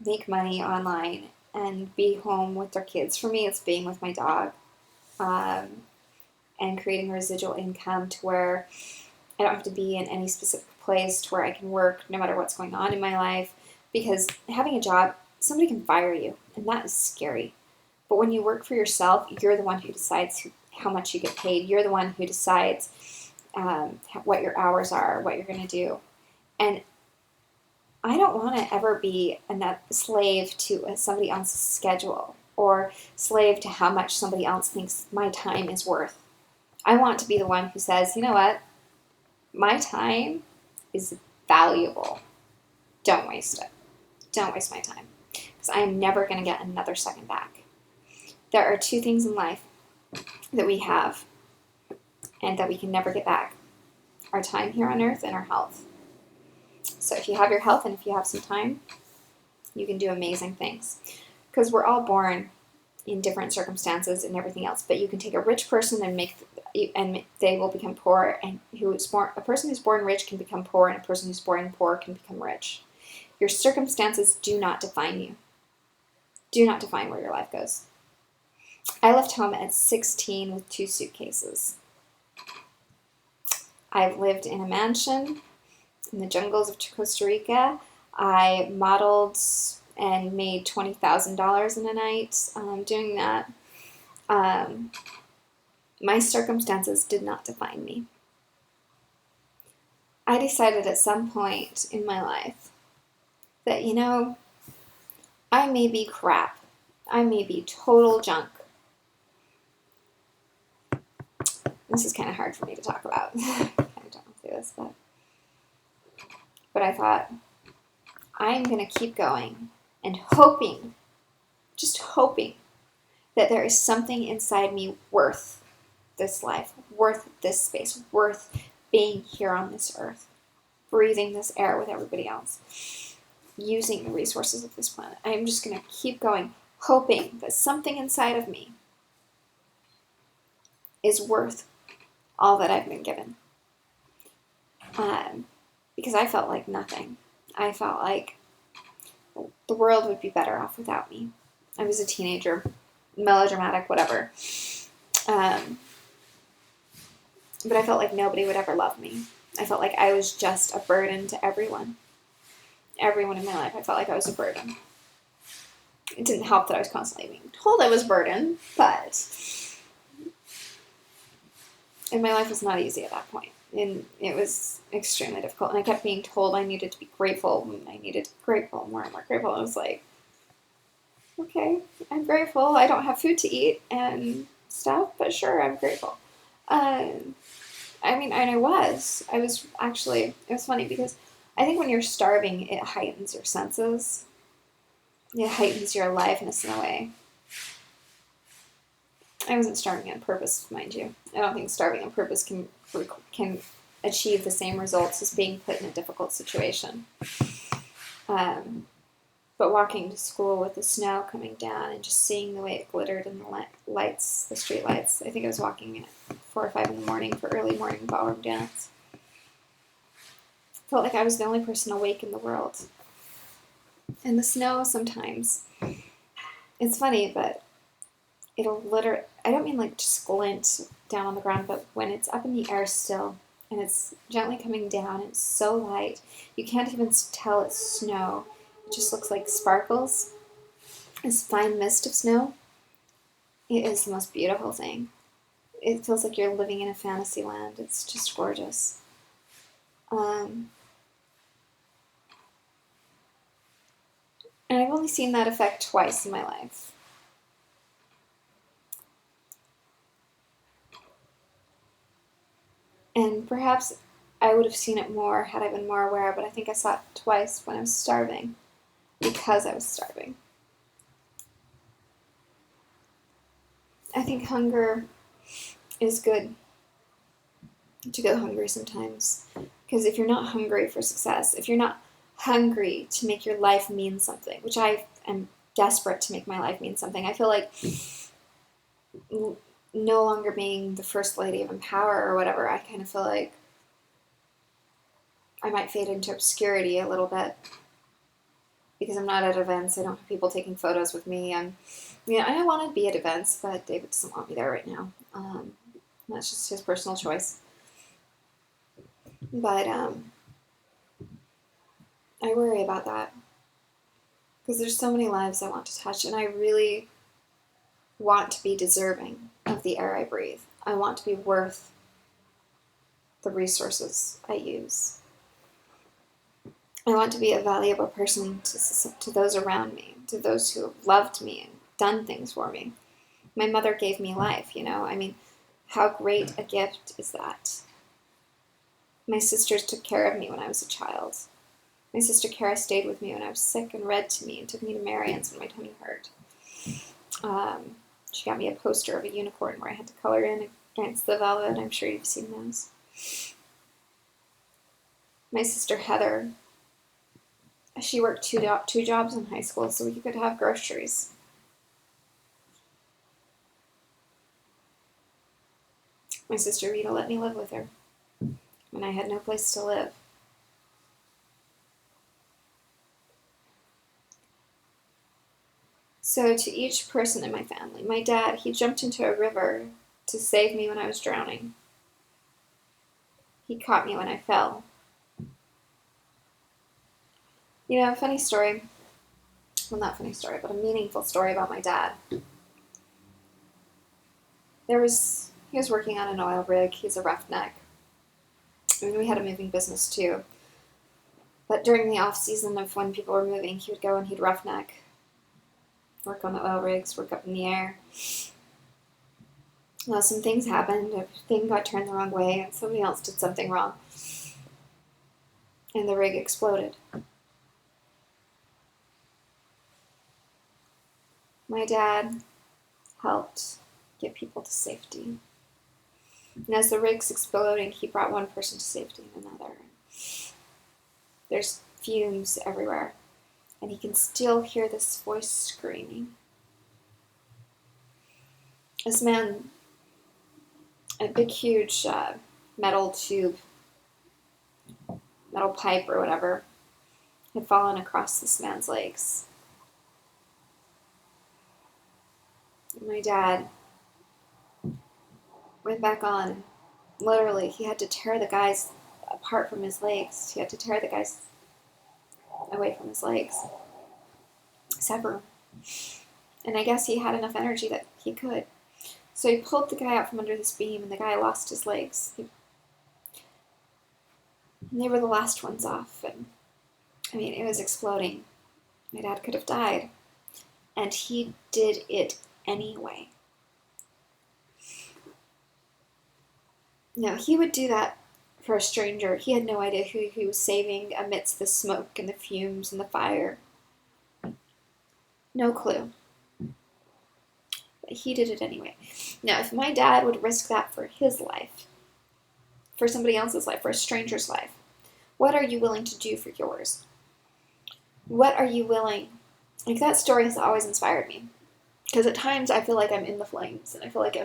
make money online and be home with their kids. For me, it's being with my dog and creating residual income to where I don't have to be in any specific place to where I can work no matter what's going on in my life, because having a job, somebody can fire you, and that is scary. But when you work for yourself, you're the one who decides how much you get paid. You're the one who decides what your hours are, what you're going to do. And I don't want to ever be a slave to somebody else's schedule or slave to how much somebody else thinks my time is worth. I want to be the one who says, you know what? My time is valuable. Don't waste it. Don't waste my time, because I am never going to get another second back. There are two things in life that we have and that we can never get back: our time here on earth and our health. So if you have your health and if you have some time, you can do amazing things, because we're all born in different circumstances and everything else. But you can take a rich person and they will become poor, and a person who's born rich can become poor, and a person who's born poor can become rich. Your circumstances do not define you. Do not define where your life goes. I left home at 16 with 2 suitcases. I've lived in a mansion in the jungles of Costa Rica. I modeled and made $20,000 in a night doing that. My circumstances did not define me. I decided at some point in my life that, I may be crap. I may be total junk. This is kind of hard for me to talk about. I kind of don't want to do this, but I thought, I'm going to keep going and hoping, just hoping, that there is something inside me worth this life, worth this space, worth being here on this earth, breathing this air with everybody else, using the resources of this planet. I'm just going to keep going, hoping that something inside of me is worth all that I've been given. Because I felt like nothing. I felt like the world would be better off without me. I was a teenager, melodramatic, whatever. But I felt like nobody would ever love me. I felt like I was just a burden to everyone. Everyone in my life, I felt like I was a burden. It didn't help that I was constantly being told I was a burden, but... And my life was not easy at that point. And it was extremely difficult. And I kept being told I needed to be grateful. And I needed to be grateful, more and more grateful. And I was like, okay, I'm grateful. I don't have food to eat and stuff, but sure, I'm grateful. I was actually, it was funny because I think when you're starving, it heightens your senses. It heightens your aliveness in a way. I wasn't starving on purpose, mind you. I don't think starving on purpose can achieve the same results as being put in a difficult situation. But walking to school with the snow coming down and just seeing the way it glittered in the lights, the street lights. I think I was walking at 4 or 5 in the morning for early morning ballroom dance. Felt like I was the only person awake in the world. And the snow sometimes, it's funny, but it'll literally, I don't mean like just glint down on the ground, but when it's up in the air still and it's gently coming down, it's so light, you can't even tell it's snow. It just looks like sparkles. This fine mist of snow. It is the most beautiful thing. It feels like you're living in a fantasy land. It's just gorgeous. And I've only seen that effect twice in my life. And perhaps I would have seen it more had I been more aware, but I think I saw it twice when I was starving, because I was starving. I think hunger is good to go hungry sometimes. Because if you're not hungry for success, if you're not hungry to make your life mean something, which I am desperate to make my life mean something, I feel like no longer being the first lady of Empower or whatever, I kind of feel like I might fade into obscurity a little bit because I'm not at events. I don't have people taking photos with me. I want to be at events, but David doesn't want me there right now. That's just his personal choice. But I worry about that because there's so many lives I want to touch, and I really want to be deserving of the air I breathe. I want to be worth the resources I use. I want to be a valuable person to those around me, to those who have loved me and done things for me. My mother gave me life, how great a gift is that? My sisters took care of me when I was a child. My sister Kara stayed with me when I was sick and read to me and took me to Marian's when my tummy hurt. She got me a poster of a unicorn where I had to color in against the velvet. I'm sure you've seen those. My sister Heather, she worked two jobs in high school so we could have groceries. My sister Rita let me live with her when I had no place to live. So to each person in my family, my dad, he jumped into a river to save me when I was drowning. He caught me when I fell. A funny story, well, not funny story, but a meaningful story about my dad. He was working on an oil rig. He's a roughneck. We had a moving business too. But during the off season of when people were moving, he would go and he'd roughneck, work on the oil rigs, work up in the air. Well, some things happened. A thing got turned the wrong way, and somebody else did something wrong. And the rig exploded. My dad helped get people to safety. And as the rig's exploding, he brought one person to safety and another. There's fumes everywhere. And he can still hear this voice screaming. This man, a big, huge metal tube, metal pipe or whatever, had fallen across this man's legs. And my dad went back on. Literally, he had to tear the guys apart from his legs. He had to tear the guys away from his legs. Sever them. And I guess he had enough energy that he could. So he pulled the guy out from under this beam, and the guy lost his legs. And they were the last ones off. And it was exploding. My dad could have died. And he did it anyway. Now, he would do that for a stranger. He had no idea who he was saving amidst the smoke and the fumes and the fire. No clue. but he did it anyway. Now, if my dad would risk that for his life, for somebody else's life, for a stranger's life, what are you willing to do for yours? What are you willing? Like, that story has always inspired me. Because at times I feel like I'm in the flames, and I feel like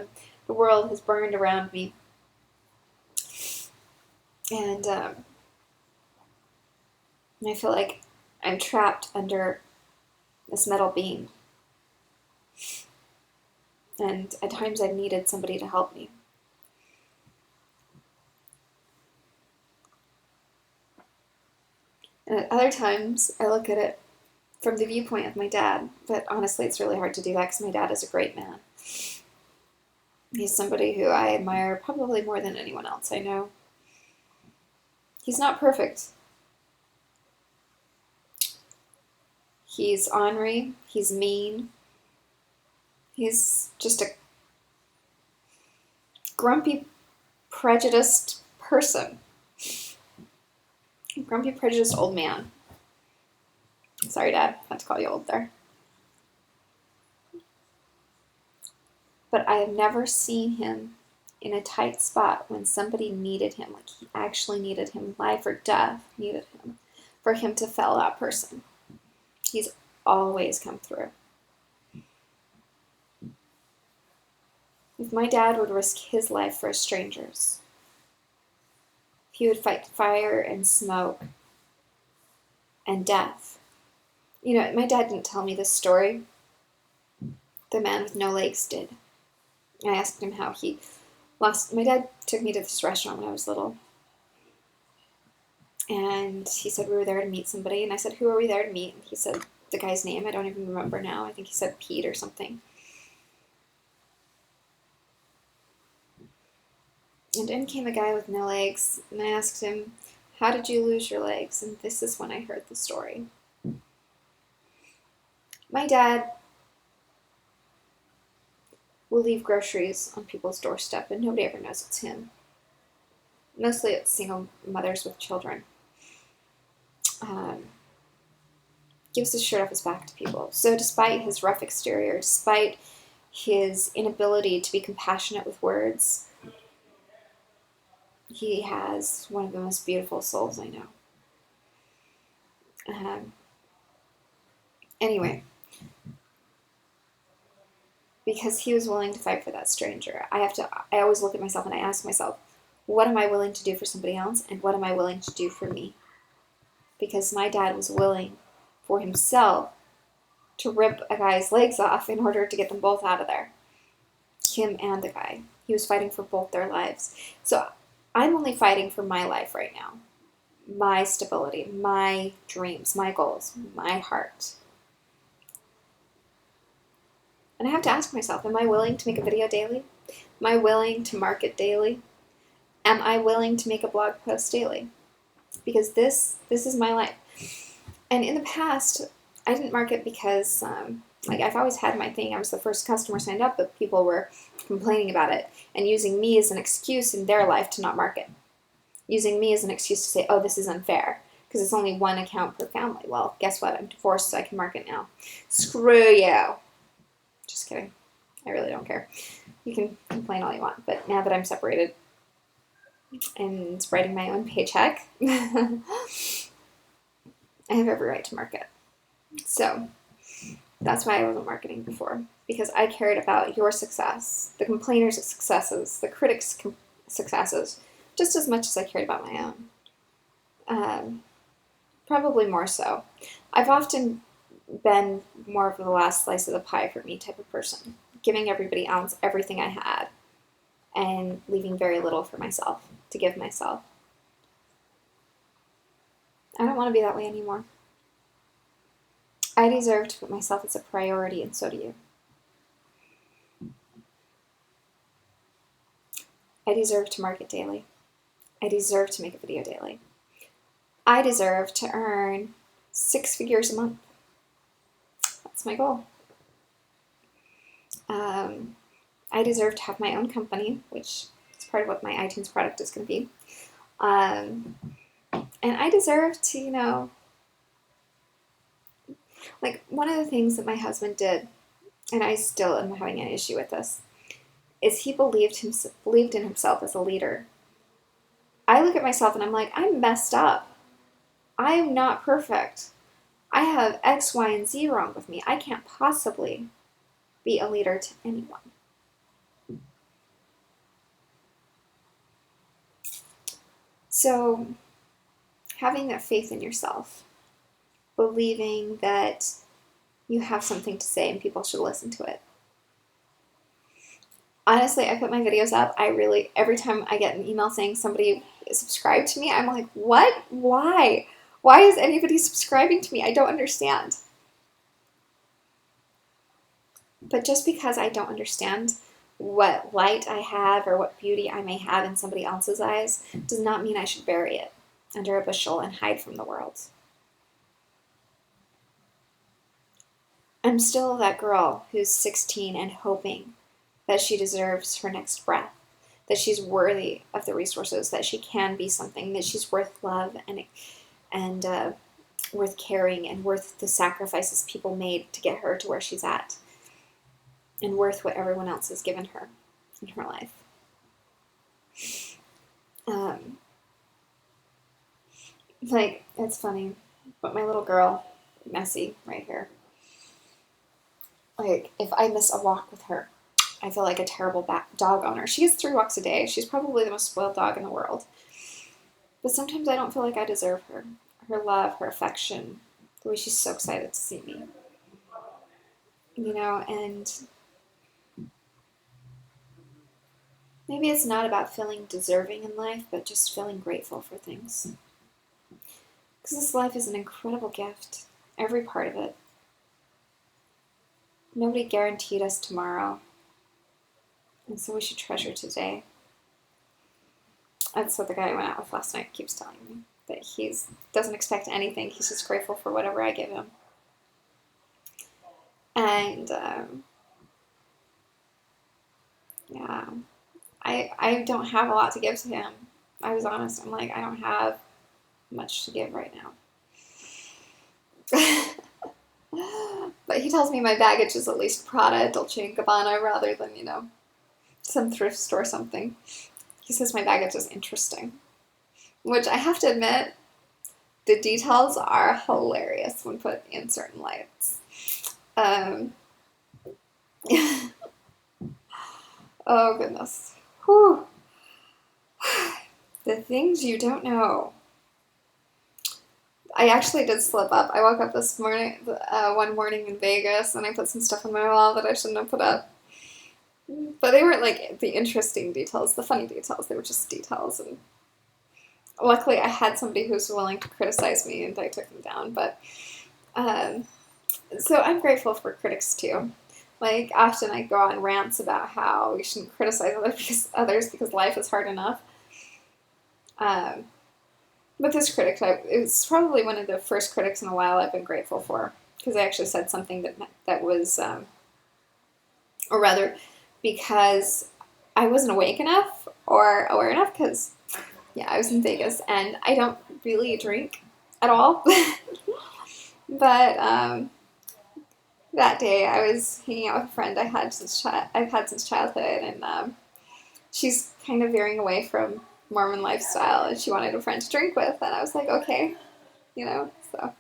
the world has burned around me. And I feel like I'm trapped under this metal beam. And at times I've needed somebody to help me. And at other times I look at it from the viewpoint of my dad. But honestly, it's really hard to do that because my dad is a great man. He's somebody who I admire probably more than anyone else I know. He's not perfect. He's ornery. He's mean. He's just a grumpy, prejudiced person. Grumpy, prejudiced old man. Sorry, Dad. I had to call you old there. But I have never seen him in a tight spot when somebody needed him, like he actually needed him, life or death needed him, for him to fell that person. He's always come through. If my dad would risk his life for strangers, if he would fight fire and smoke and death. You know, my dad didn't tell me this story. The man with no legs did. I asked him how he lost. My dad took me to this restaurant when I was little. And he said we were there to meet somebody. And I said, who are we there to meet? And he said the guy's name. I don't even remember now. I think he said Pete or something. And in came a guy with no legs. And I asked him, how did you lose your legs? And this is when I heard the story. My dad will leave groceries on people's doorstep, and nobody ever knows it's him. Mostly it's single mothers with children. Gives his shirt off his back to people. So despite his rough exterior, despite his inability to be compassionate with words, he has one of the most beautiful souls I know. Anyway, because he was willing to fight for that stranger, I always look at myself and I ask myself, what am I willing to do for somebody else, and what am I willing to do for me? Because my dad was willing for himself to rip a guy's legs off in order to get them both out of there. Him and the guy. He was fighting for both their lives. So I'm only fighting for my life right now. My stability, my dreams, my goals, my heart. And I have to ask myself, am I willing to make a video daily? Am I willing to market daily? Am I willing to make a blog post daily? Because this is my life. And in the past, I didn't market because, I've always had my thing. I was the first customer signed up, but people were complaining about it and using me as an excuse in their life to not market. Using me as an excuse to say, oh, this is unfair because it's only one account per family. Well, guess what? I'm divorced, so I can market now. Screw you. Just kidding. I really don't care. You can complain all you want, but now that I'm separated and writing my own paycheck, I have every right to market. So that's why I wasn't marketing before, because I cared about your success, the complainers' successes, the critics' successes, just as much as I cared about my own. Probably more so. I've often been more of the last slice of the pie for me type of person, giving everybody else everything I had and leaving very little for myself to give myself. I don't want to be that way anymore. I deserve to put myself as a priority, and so do you. I deserve to market daily. I deserve to make a video daily. I deserve to earn 6 figures a month. That's my goal. I deserve to have my own company, which is part of what my iTunes product is going to be. And I deserve to, like one of the things that my husband did and I still am having an issue with this, is he believed in himself as a leader. I look at myself and I'm like, I'm messed up. I am not perfect. I have X, Y, and Z wrong with me. I can't possibly be a leader to anyone. So, having that faith in yourself, believing that you have something to say and people should listen to it. Honestly, I put my videos up. Every time I get an email saying somebody subscribed to me, I'm like, what? Why? Why is anybody subscribing to me? I don't understand. But just because I don't understand what light I have or what beauty I may have in somebody else's eyes does not mean I should bury it under a bushel and hide from the world. I'm still that girl who's 16 and hoping that she deserves her next breath, that she's worthy of the resources, that she can be something, that she's worth love and worth caring and worth the sacrifices people made to get her to where she's at, and worth what everyone else has given her in her life. Like, it's funny, but my little girl, Messi, right here, like, if I miss a walk with her, I feel like a terrible dog owner. She gets 3 walks a day. She's probably the most spoiled dog in the world. But sometimes I don't feel like I deserve her love, her affection, the way she's so excited to see me. You know, and maybe it's not about feeling deserving in life, but just feeling grateful for things. Because this life is an incredible gift, every part of it. Nobody guaranteed us tomorrow, and so we should treasure today. That's what the guy I went out with last night keeps telling me, that he doesn't expect anything. He's just grateful for whatever I give him. And yeah, I don't have a lot to give to him. I was honest. I'm like, I don't have much to give right now. But he tells me my baggage is at least Prada, Dolce & Gabbana, rather than, some thrift store or something. He says my baggage is interesting. Which I have to admit, the details are hilarious when put in certain lights. Oh, goodness. Whew. The things you don't know. I actually did slip up. I woke up this morning, one morning in Vegas, and I put some stuff on my wall that I shouldn't have put up. But they weren't like the interesting details, the funny details. They were just details. And luckily, I had somebody who was willing to criticize me, and I took them down. But so I'm grateful for critics too. Like, often I go on rants about how we shouldn't criticize others because life is hard enough. But this critic, it's probably one of the first critics in a while I've been grateful for, because I actually said something that was, or rather, because I wasn't awake enough or aware enough, because, yeah, I was in Vegas, and I don't really drink at all. But that day I was hanging out with a friend I've had since childhood, and she's kind of veering away from Mormon lifestyle, and she wanted a friend to drink with, and I was like, okay, so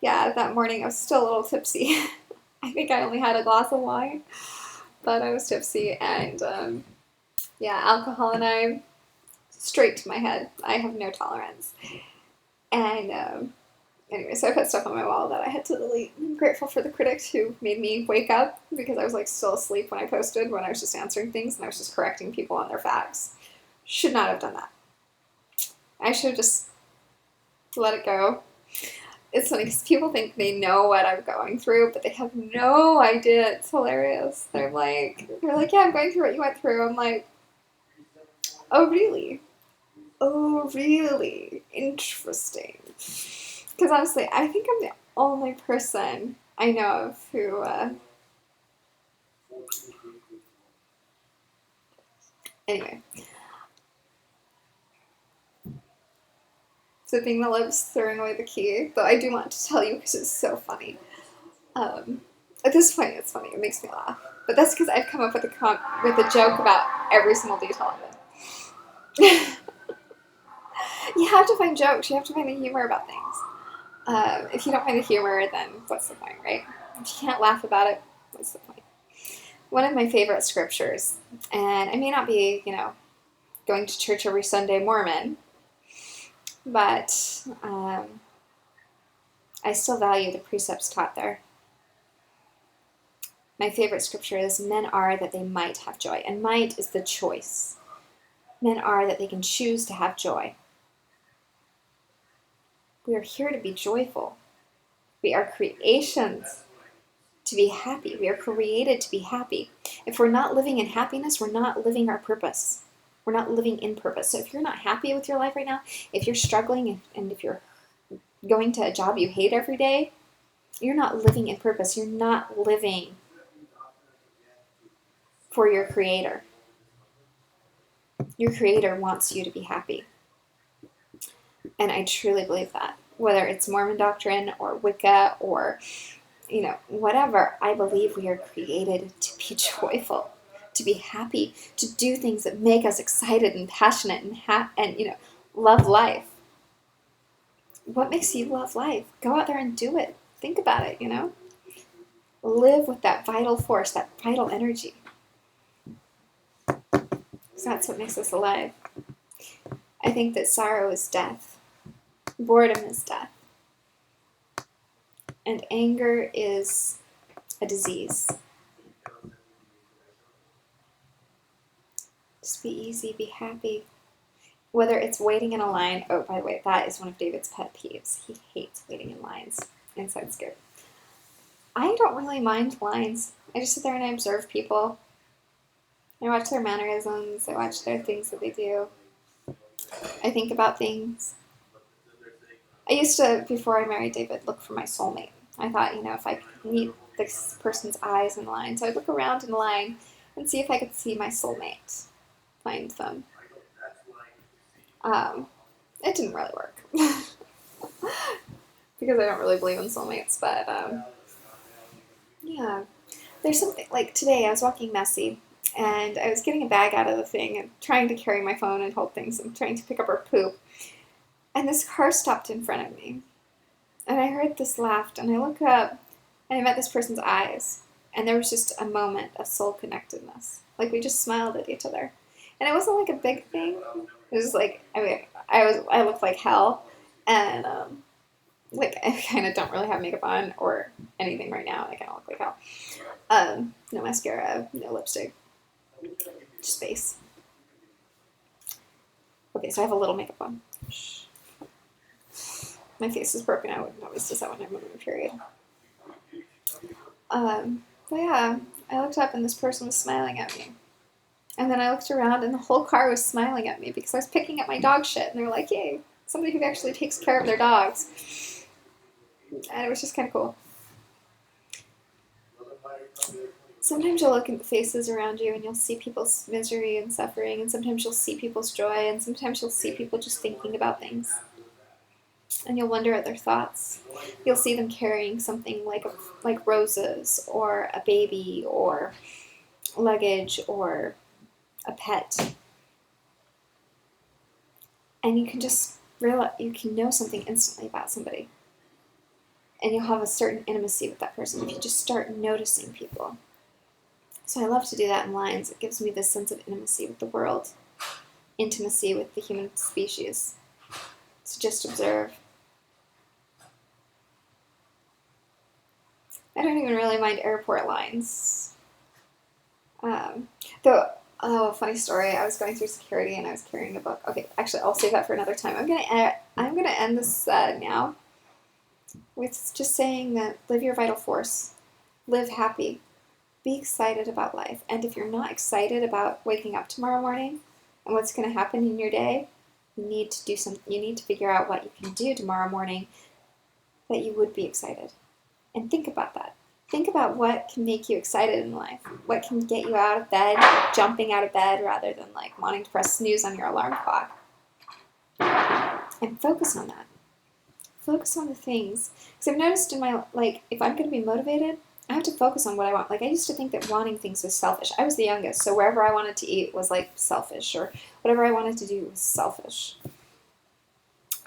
yeah, that morning I was still a little tipsy. I think I only had a glass of wine, but I was tipsy, and yeah, alcohol and I, straight to my head. I have no tolerance. And anyway, so I put stuff on my wall that I had to delete. I'm grateful for the critics who made me wake up, because I was like still asleep when I posted, when I was just answering things and I was just correcting people on their facts. Should not have done that. I should have just let it go. It's funny because people think they know what I'm going through, but they have no idea. It's hilarious. They're like, yeah, I'm going through what you went through. I'm like, oh, really? Oh, really? Interesting. Because honestly, I think I'm the only person I know of who, anyway. So being the lips throwing away the key, though I do want to tell you because it's so funny. At this point, it's funny. It makes me laugh. But that's because I've come up with a joke about every single detail of it. You have to find jokes. You have to find the humor about things. If you don't find the humor, then what's the point, right? If you can't laugh about it, what's the point? One of my favorite scriptures, and I may not be, going to church every Sunday Mormon, but I still value the precepts taught there. My favorite scripture is, men are that they might have joy. And might is the choice. Men are that they can choose to have joy. We are here to be joyful. We are creations to be happy. We are created to be happy. If we're not living in happiness, we're not living our purpose. We're not living in purpose. So if you're not happy with your life right now, if you're struggling, and if you're going to a job you hate every day, you're not living in purpose. You're not living for your Creator. Your Creator wants you to be happy. And I truly believe that. Whether it's Mormon doctrine or Wicca or, whatever, I believe we are created to be joyful, to be happy, to do things that make us excited and passionate and love life. What makes you love life? Go out there and do it. Think about it, Live with that vital force, that vital energy. So that's what makes us alive. I think that sorrow is death. Boredom is death. And anger is a disease. Just be easy, be happy. Whether it's waiting in a line, oh, by the way, that is one of David's pet peeves. He hates waiting in lines inside Scoop. I don't really mind lines. I just sit there and I observe people. I watch their mannerisms. I watch their things that they do. I think about things. I used to, before I married David, look for my soulmate. I thought, if I could meet this person's eyes in line, so I'd look around in line and see if I could see my soulmate, find them. It didn't really work because I don't really believe in soulmates, but yeah. There's something, like today I was walking messy and I was getting a bag out of the thing and trying to carry my phone and hold things and trying to pick up our poop. And this car stopped in front of me. And I heard this laugh, and I look up, and I met this person's eyes. And there was just a moment of soul connectedness. Like, we just smiled at each other. And it wasn't like a big thing. It was like, I looked like hell. And, I kind of don't really have makeup on or anything right now. I kind of look like hell. No mascara, no lipstick. Just face. Okay, so I have a little makeup on. Shh. My face is broken. I wouldn't notice this when I'm on my period. But yeah, I looked up and this person was smiling at me. And then I looked around and the whole car was smiling at me because I was picking up my dog shit. And they were like, yay, somebody who actually takes care of their dogs. And it was just kind of cool. Sometimes you'll look at the faces around you and you'll see people's misery and suffering. And sometimes you'll see people's joy. And sometimes you'll see people just thinking about things. And you'll wonder at their thoughts. You'll see them carrying something like roses or a baby or luggage or a pet. And you can just realize, you can know something instantly about somebody. And you'll have a certain intimacy with that person if you just start noticing people. So I love to do that in lines. It gives me this sense of intimacy with the world, intimacy with the human species. So just observe. I don't even really mind airport lines. Funny story. I was going through security and I was carrying a book. Okay, actually, I'll save that for another time. I'm gonna end this now with just saying that live your vital force, live happy, be excited about life. And if you're not excited about waking up tomorrow morning and what's going to happen in your day, you need to do something. You need to figure out what you can do tomorrow morning that you would be excited. And think about that. Think about what can make you excited in life. What can get you out of bed, jumping out of bed rather than wanting to press snooze on your alarm clock. And focus on that. Focus on the things. Because I've noticed in my, if I'm going to be motivated, I have to focus on what I want. Like, I used to think that wanting things was selfish. I was the youngest, so wherever I wanted to eat was like selfish, or whatever I wanted to do was selfish.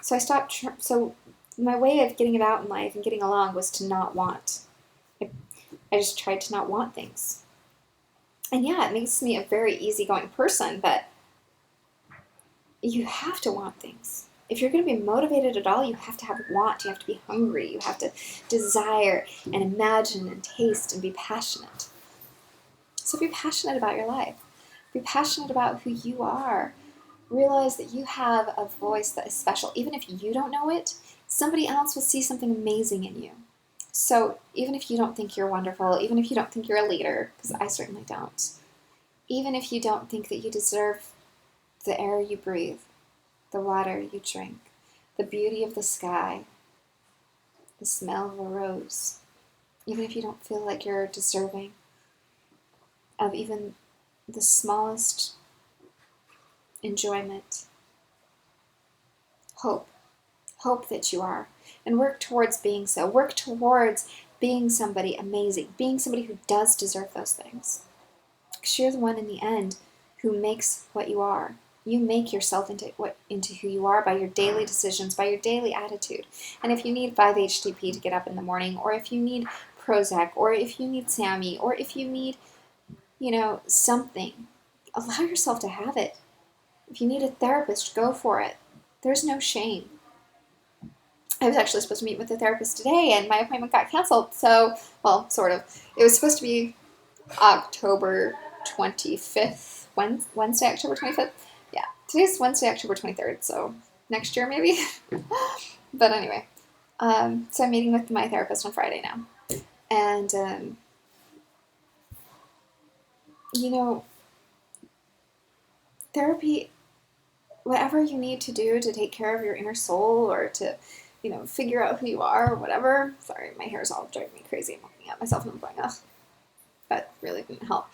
So I stopped. So my way of getting about in life and getting along was to not want. I just tried to not want things. And yeah, it makes me a very easygoing person, but you have to want things. If you're going to be motivated at all, you have to have want. You have to be hungry. You have to desire and imagine and taste and be passionate. So be passionate about your life. Be passionate about who you are. Realize that you have a voice that is special. Even if you don't know it, somebody else will see something amazing in you. So even if you don't think you're wonderful, even if you don't think you're a leader, because I certainly don't, even if you don't think that you deserve the air you breathe, the water you drink, the beauty of the sky, the smell of a rose, even if you don't feel like you're deserving of even the smallest enjoyment, hope that you are, and work towards being so. Work towards being somebody amazing, being somebody who does deserve those things. Because you're the one in the end who makes what you are. You make yourself into who you are by your daily decisions, by your daily attitude. And if you need 5-HTP to get up in the morning, or if you need Prozac, or if you need SAMe, or if you need, something, allow yourself to have it. If you need a therapist, go for it. There's no shame. I was actually supposed to meet with a therapist today, and my appointment got canceled. So, well, sort of. It was supposed to be October 25th, Wednesday, October 25th. Yeah, today's Wednesday, October 23rd, so next year maybe. But anyway, so I'm meeting with my therapist on Friday now. And, therapy, whatever you need to do to take care of your inner soul, or to, figure out who you are or whatever. Sorry, my hair's all driving me crazy. I'm looking at myself and I'm going, ugh, that really didn't help.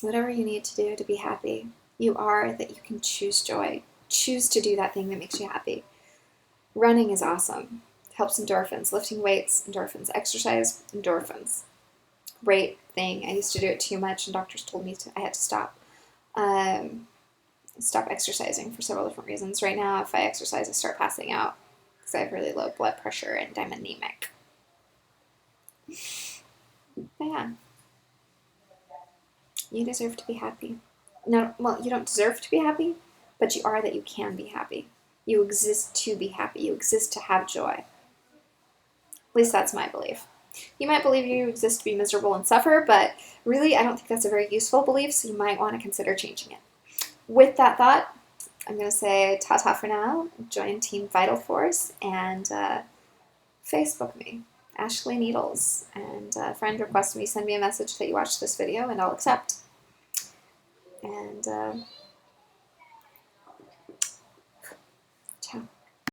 Whatever you need to do to be happy, you are, that you can choose joy. Choose to do that thing that makes you happy. Running is awesome. It helps endorphins. Lifting weights, endorphins. Exercise, endorphins. Great thing. I used to do it too much, and doctors told me I had to stop. Stop exercising for several different reasons. Right now, if I exercise, I start passing out because I have really low blood pressure and I'm anemic. But yeah. You deserve to be happy. No, well, you don't deserve to be happy, but you are that you can be happy. You exist to be happy. You exist to have joy. At least that's my belief. You might believe you exist to be miserable and suffer, but really I don't think that's a very useful belief, so you might want to consider changing it. With that thought, I'm going to say ta-ta for now. Join Team Vital Force and Facebook me, Ashley Needles. And a friend requested me send me a message that you watched this video, and I'll accept. And